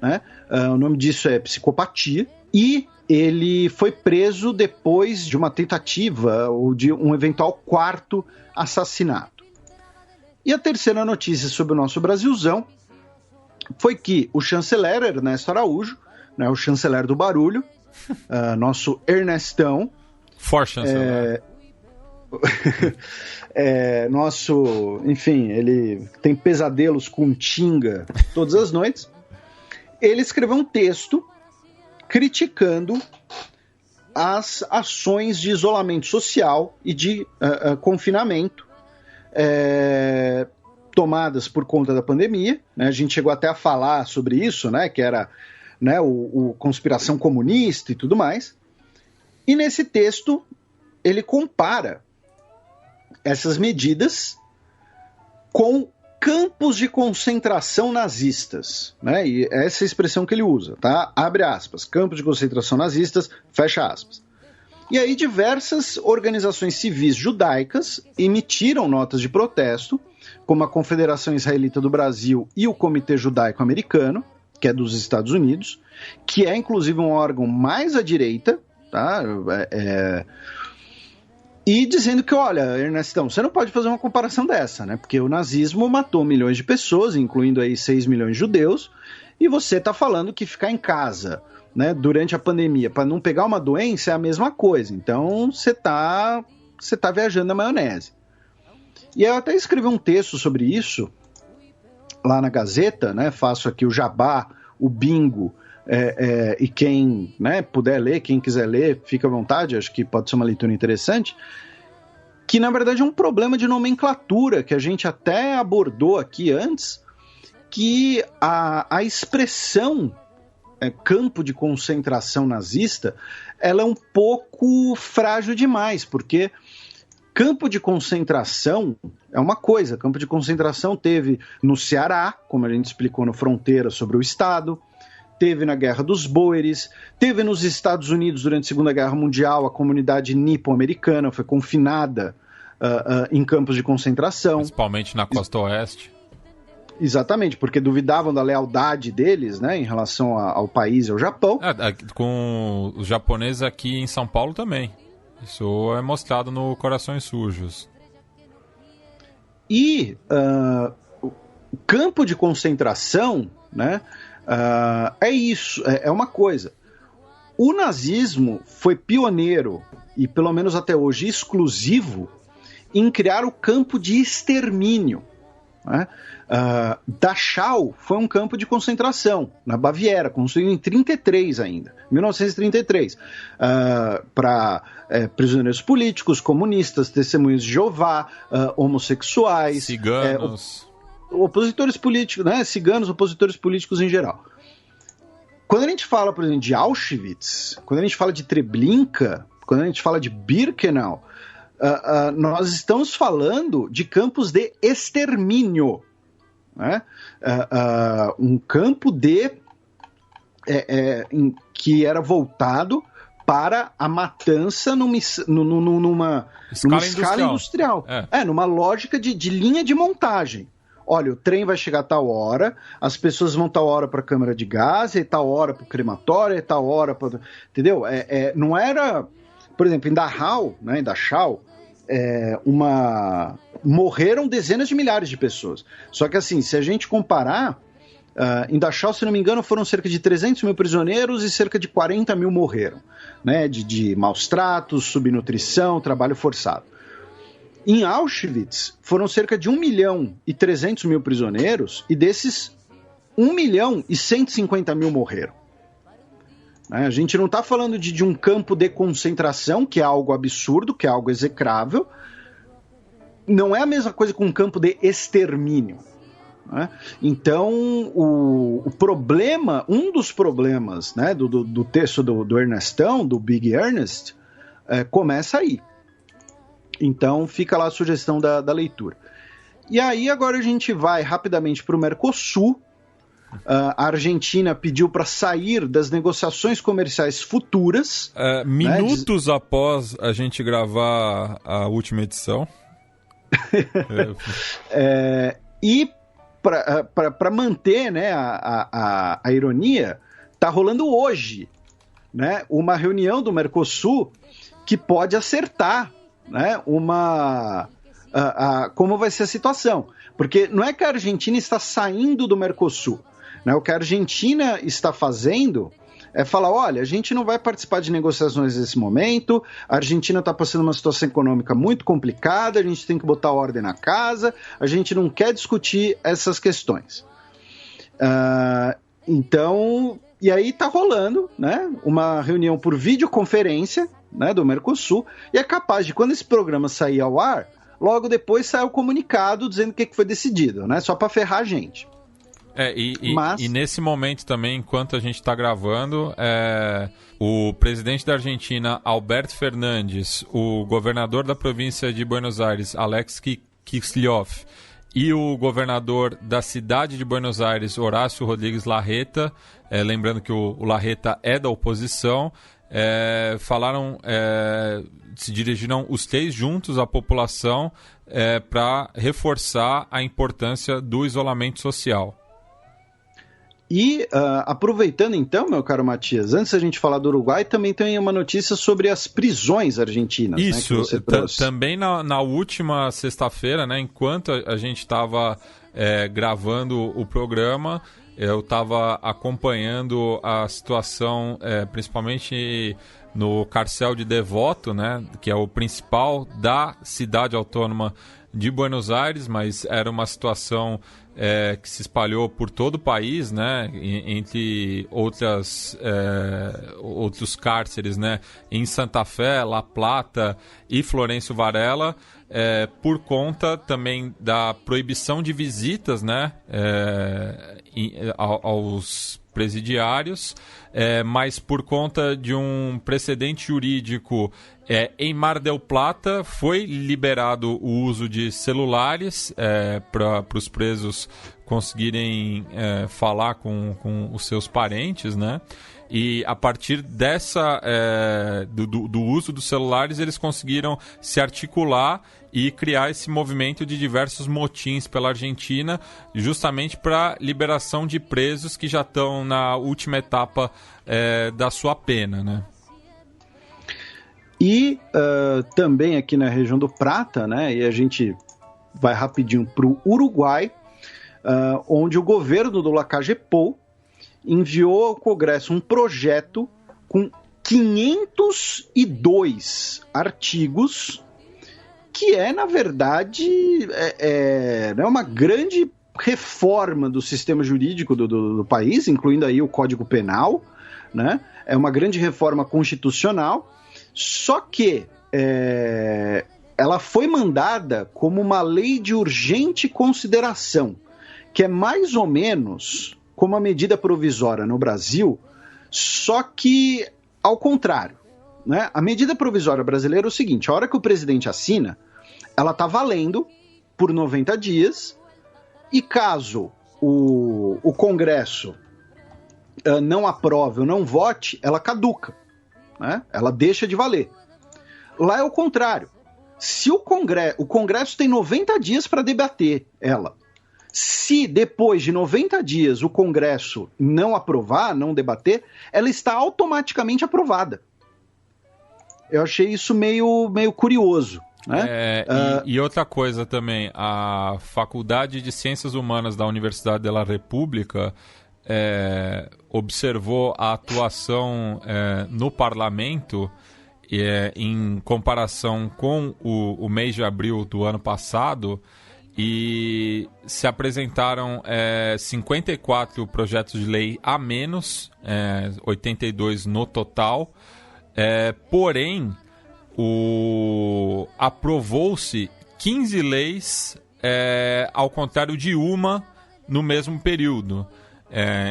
Né? O nome disso é psicopatia. E ele foi preso depois de uma tentativa ou de um eventual 4º assassinato. E a terceira notícia sobre o nosso Brasilzão foi que o chanceler Ernesto Araújo, né, o chanceler do barulho, nosso Ernestão, chanceler. Nosso, enfim, ele tem pesadelos com Tinga todas as noites. Ele escreveu um texto criticando as ações de isolamento social e de confinamento tomadas por conta da pandemia. Né? A gente chegou até a falar sobre isso, né? Que era, né, o conspiração comunista e tudo mais. E nesse texto ele compara essas medidas com campos de concentração nazistas, né? E essa é a expressão que ele usa, tá? Abre aspas, campos de concentração nazistas, fecha aspas. E aí diversas organizações civis judaicas emitiram notas de protesto, como a Confederação Israelita do Brasil e o Comitê Judaico Americano, que é dos Estados Unidos, que é inclusive um órgão mais à direita, tá? E dizendo que, olha, Ernestão, você não pode fazer uma comparação dessa, né? Porque o nazismo matou milhões de pessoas, incluindo aí 6 milhões de judeus, E você está falando que ficar em casa, né, durante a pandemia para não pegar uma doença é a mesma coisa. Então você tá viajando na maionese. E eu até escrevi um texto sobre isso lá na Gazeta, né? Faço aqui o jabá, o bingo, e quem, né, puder ler, quem quiser ler, fica à vontade, acho que pode ser uma leitura interessante, que na verdade é um problema de nomenclatura que a gente até abordou aqui antes, que a expressão campo de concentração nazista, ela é um pouco frágil demais, porque campo de concentração é uma coisa, campo de concentração teve no Ceará, como a gente explicou no Fronteira sobre o Estado, teve na Guerra dos Boeres, teve nos Estados Unidos durante a Segunda Guerra Mundial, a comunidade nipo-americana foi confinada em campos de concentração. Principalmente na costa oeste. Exatamente, porque duvidavam da lealdade deles, né, em relação ao país e ao Japão. Com os japoneses aqui em São Paulo também. Isso é mostrado no Corações Sujos. E o campo de concentração, né, é isso, é uma coisa. O nazismo foi pioneiro, e pelo menos até hoje exclusivo, em criar o campo de extermínio. Né? Dachau foi um campo de concentração na Baviera, construído em 1933 ainda, 1933, para prisioneiros políticos, comunistas, testemunhas de Jeová, homossexuais, ciganos, opositores políticos, né? Ciganos, opositores políticos em geral. Quando a gente fala, por exemplo, de Auschwitz, quando a gente fala de Treblinka, quando a gente fala de Birkenau, nós estamos falando de campos de extermínio, né? Um campo que era voltado para a matança numa escala industrial. Numa lógica de linha de montagem. Olha, o trem vai chegar a tal hora, as pessoas vão tal hora para a câmara de gás, e tal hora para o crematório, e tal hora para... Entendeu? Não era... Por exemplo, em Dachau, né, morreram dezenas de milhares de pessoas. Só que assim, se a gente comparar, em Dachau, se não me engano, foram cerca de 300 mil prisioneiros e cerca de 40 mil morreram, né, de maus tratos, subnutrição, trabalho forçado. Em Auschwitz, foram cerca de 1.300.000 prisioneiros e desses 1.150.000 morreram. A gente não está falando de um campo de concentração, que é algo absurdo, que é algo execrável. Não é a mesma coisa com um campo de extermínio. Né? Então, o problema, um dos problemas, né, do texto do Ernestão, do Big Ernest, começa aí. Então, fica lá a sugestão da leitura. E aí, agora a gente vai rapidamente para o Mercosul. A Argentina pediu para sair das negociações comerciais futuras. Minutos após a gente gravar a última edição. E para manter, né, a ironia, está rolando hoje, né, uma reunião do Mercosul que pode acertar, né, como vai ser a situação. Porque não é que a Argentina está saindo do Mercosul. Né? O que a Argentina está fazendo é falar, olha, a gente não vai participar de negociações nesse momento, a Argentina está passando uma situação econômica muito complicada, a gente tem que botar ordem na casa, a gente não quer discutir essas questões. Então, e aí está rolando, né, uma reunião por videoconferência, né, do Mercosul, e é capaz de, quando esse programa sair ao ar, logo depois sai o comunicado dizendo o que foi decidido, né, só para ferrar a gente. E nesse momento também, enquanto a gente está gravando, o presidente da Argentina, Alberto Fernandes, o governador da província de Buenos Aires, Alex Kicillof, e o governador da cidade de Buenos Aires, Horácio Rodrigues Larreta, lembrando que o Larreta é da oposição, se dirigiram os três juntos à população para reforçar a importância do isolamento social. E aproveitando então, meu caro Matias, antes da gente falar do Uruguai, também tem uma notícia sobre as prisões argentinas. Isso, né, que você trouxe. Também na última sexta-feira, né, enquanto a gente estava gravando o programa, eu estava acompanhando a situação, principalmente no Carcel de Devoto, né, que é o principal da cidade autônoma de Buenos Aires, mas era uma situação que se espalhou por todo o país, né, entre outros cárceres, né, em Santa Fé, La Plata e Florencio Varela, por conta também da proibição de visitas, né, aos presidiários, mas por conta de um precedente jurídico em Mar del Plata foi liberado o uso de celulares para os presos conseguirem falar com os seus parentes, né? E a partir do uso dos celulares, eles conseguiram se articular e criar esse movimento de diversos motins pela Argentina, justamente para liberação de presos que já estão na última etapa da sua pena, né? E também aqui na região do Prata, né, e a gente vai rapidinho para o Uruguai, onde o governo do Lacalle Pou enviou ao Congresso um projeto com 502 artigos, que na verdade, uma grande reforma do sistema jurídico do país, incluindo aí o Código Penal, né? É uma grande reforma constitucional, só que ela foi mandada como uma lei de urgente consideração, que é mais ou menos como a medida provisória no Brasil, só que ao contrário, né? A medida provisória brasileira é o seguinte: a hora que o presidente assina, ela está valendo por 90 dias, e caso o Congresso não aprove ou não vote, ela caduca, né? Ela deixa de valer. Lá é o contrário. Se o Congresso tem 90 dias para debater ela, se depois de 90 dias o Congresso não aprovar, não debater, ela está automaticamente aprovada. Eu achei isso meio curioso, né? E outra coisa também, a Faculdade de Ciências Humanas da Universidade de la República observou a atuação no parlamento em comparação com o mês de abril do ano passado, e se apresentaram 54 projetos de lei a menos, 82 no total, porém aprovou-se 15 leis, ao contrário de uma no mesmo período.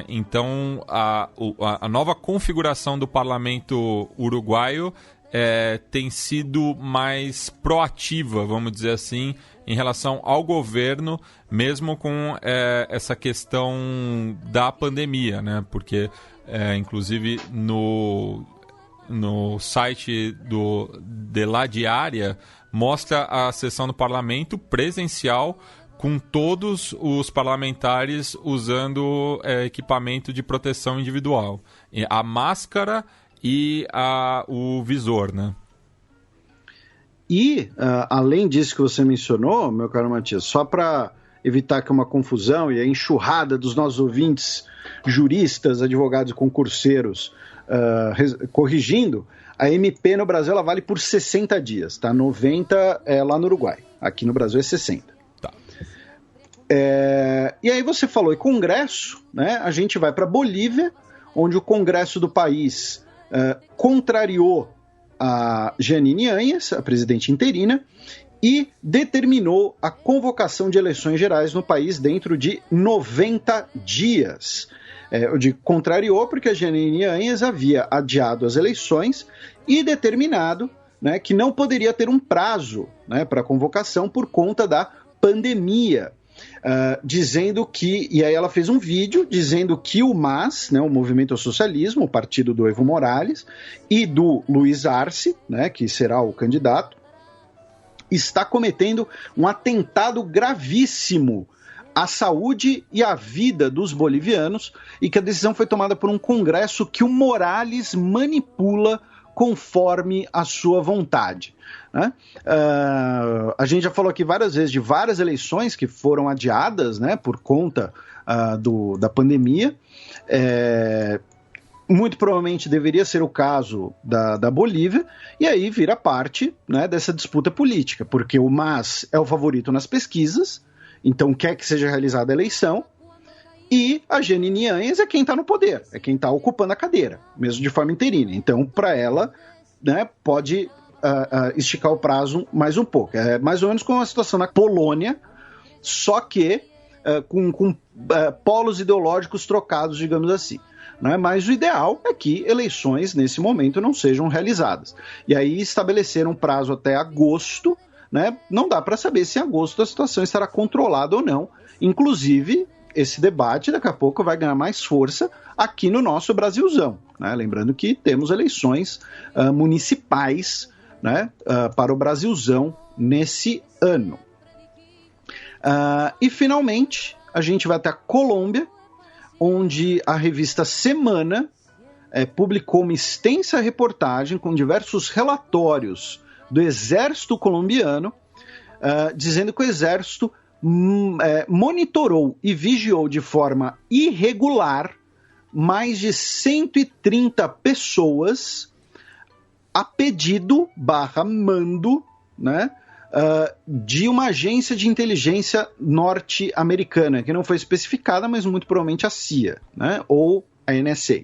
Então a nova configuração do parlamento uruguaio tem sido mais proativa, vamos dizer assim, em relação ao governo, mesmo com essa questão da pandemia, né? Porque, inclusive, no site de La Diária, mostra a sessão do parlamento presencial, com todos os parlamentares usando equipamento de proteção individual. A máscara e o visor, né? E, além disso que você mencionou, meu caro Matias, só para evitar que uma confusão e a enxurrada dos nossos ouvintes, juristas, advogados e concurseiros, corrigindo, a MP no Brasil ela vale por 60 dias, tá? 90 é lá no Uruguai, aqui no Brasil é 60. Tá. E aí você falou em Congresso, né? A gente vai para Bolívia, onde o Congresso do país contrariou a Jeanine Áñez, a presidente interina, e determinou a convocação de eleições gerais no país dentro de 90 dias. Eu digo contrariou porque a Jeanine Áñez havia adiado as eleições e determinado, né, que não poderia ter um prazo, né, para convocação por conta da pandemia. Dizendo que, e aí ela fez um vídeo dizendo que o MAS, né, o Movimento ao Socialismo, o partido do Evo Morales, e do Luiz Arce, né, que será o candidato, está cometendo um atentado gravíssimo à saúde e à vida dos bolivianos, e que a decisão foi tomada por um congresso que o Morales manipula conforme a sua vontade. Né? A gente já falou aqui várias vezes de várias eleições que foram adiadas, né, por conta da pandemia. Muito provavelmente deveria ser o caso da Bolívia, e aí vira parte, né, dessa disputa política, porque o MAS é o favorito nas pesquisas, então quer que seja realizada a eleição, e a Jeanine Áñez é quem está no poder, é quem está ocupando a cadeira, mesmo de forma interina. Então, para ela, né, pode esticar o prazo mais um pouco. É mais ou menos como a situação na Polônia, só que com polos ideológicos trocados, digamos assim. Né? Mas o ideal é que eleições, nesse momento, não sejam realizadas. E aí estabeleceram um prazo até agosto, né? Não dá para saber se em agosto a situação estará controlada ou não. Inclusive, esse debate daqui a pouco vai ganhar mais força aqui no nosso Brasilzão. Né? Lembrando que temos eleições municipais, né, para o Brasilzão nesse ano. E finalmente a gente vai até a Colômbia, onde a revista Semana publicou uma extensa reportagem com diversos relatórios do exército colombiano, dizendo que o exército monitorou e vigiou de forma irregular mais de 130 pessoas a pedido / mando, né, de uma agência de inteligência norte-americana, que não foi especificada, mas muito provavelmente a CIA, né, ou a NSA.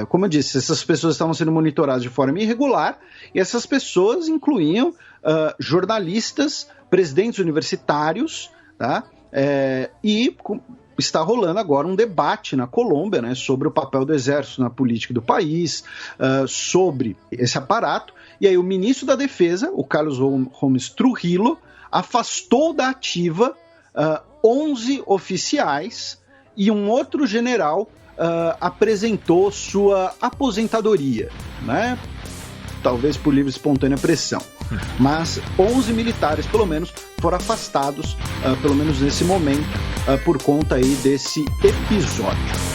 Como eu disse, essas pessoas estavam sendo monitoradas de forma irregular, e essas pessoas incluíam jornalistas, presidentes universitários, tá? Está rolando agora um debate na Colômbia, né, sobre o papel do exército na política do país, sobre esse aparato. E aí o ministro da Defesa, o Carlos Gomes Trujillo, afastou da ativa 11 oficiais, e um outro general apresentou sua aposentadoria, né? Talvez por livre e espontânea pressão. Mas 11 militares, pelo menos, foram afastados, pelo menos nesse momento, por conta aí desse episódio.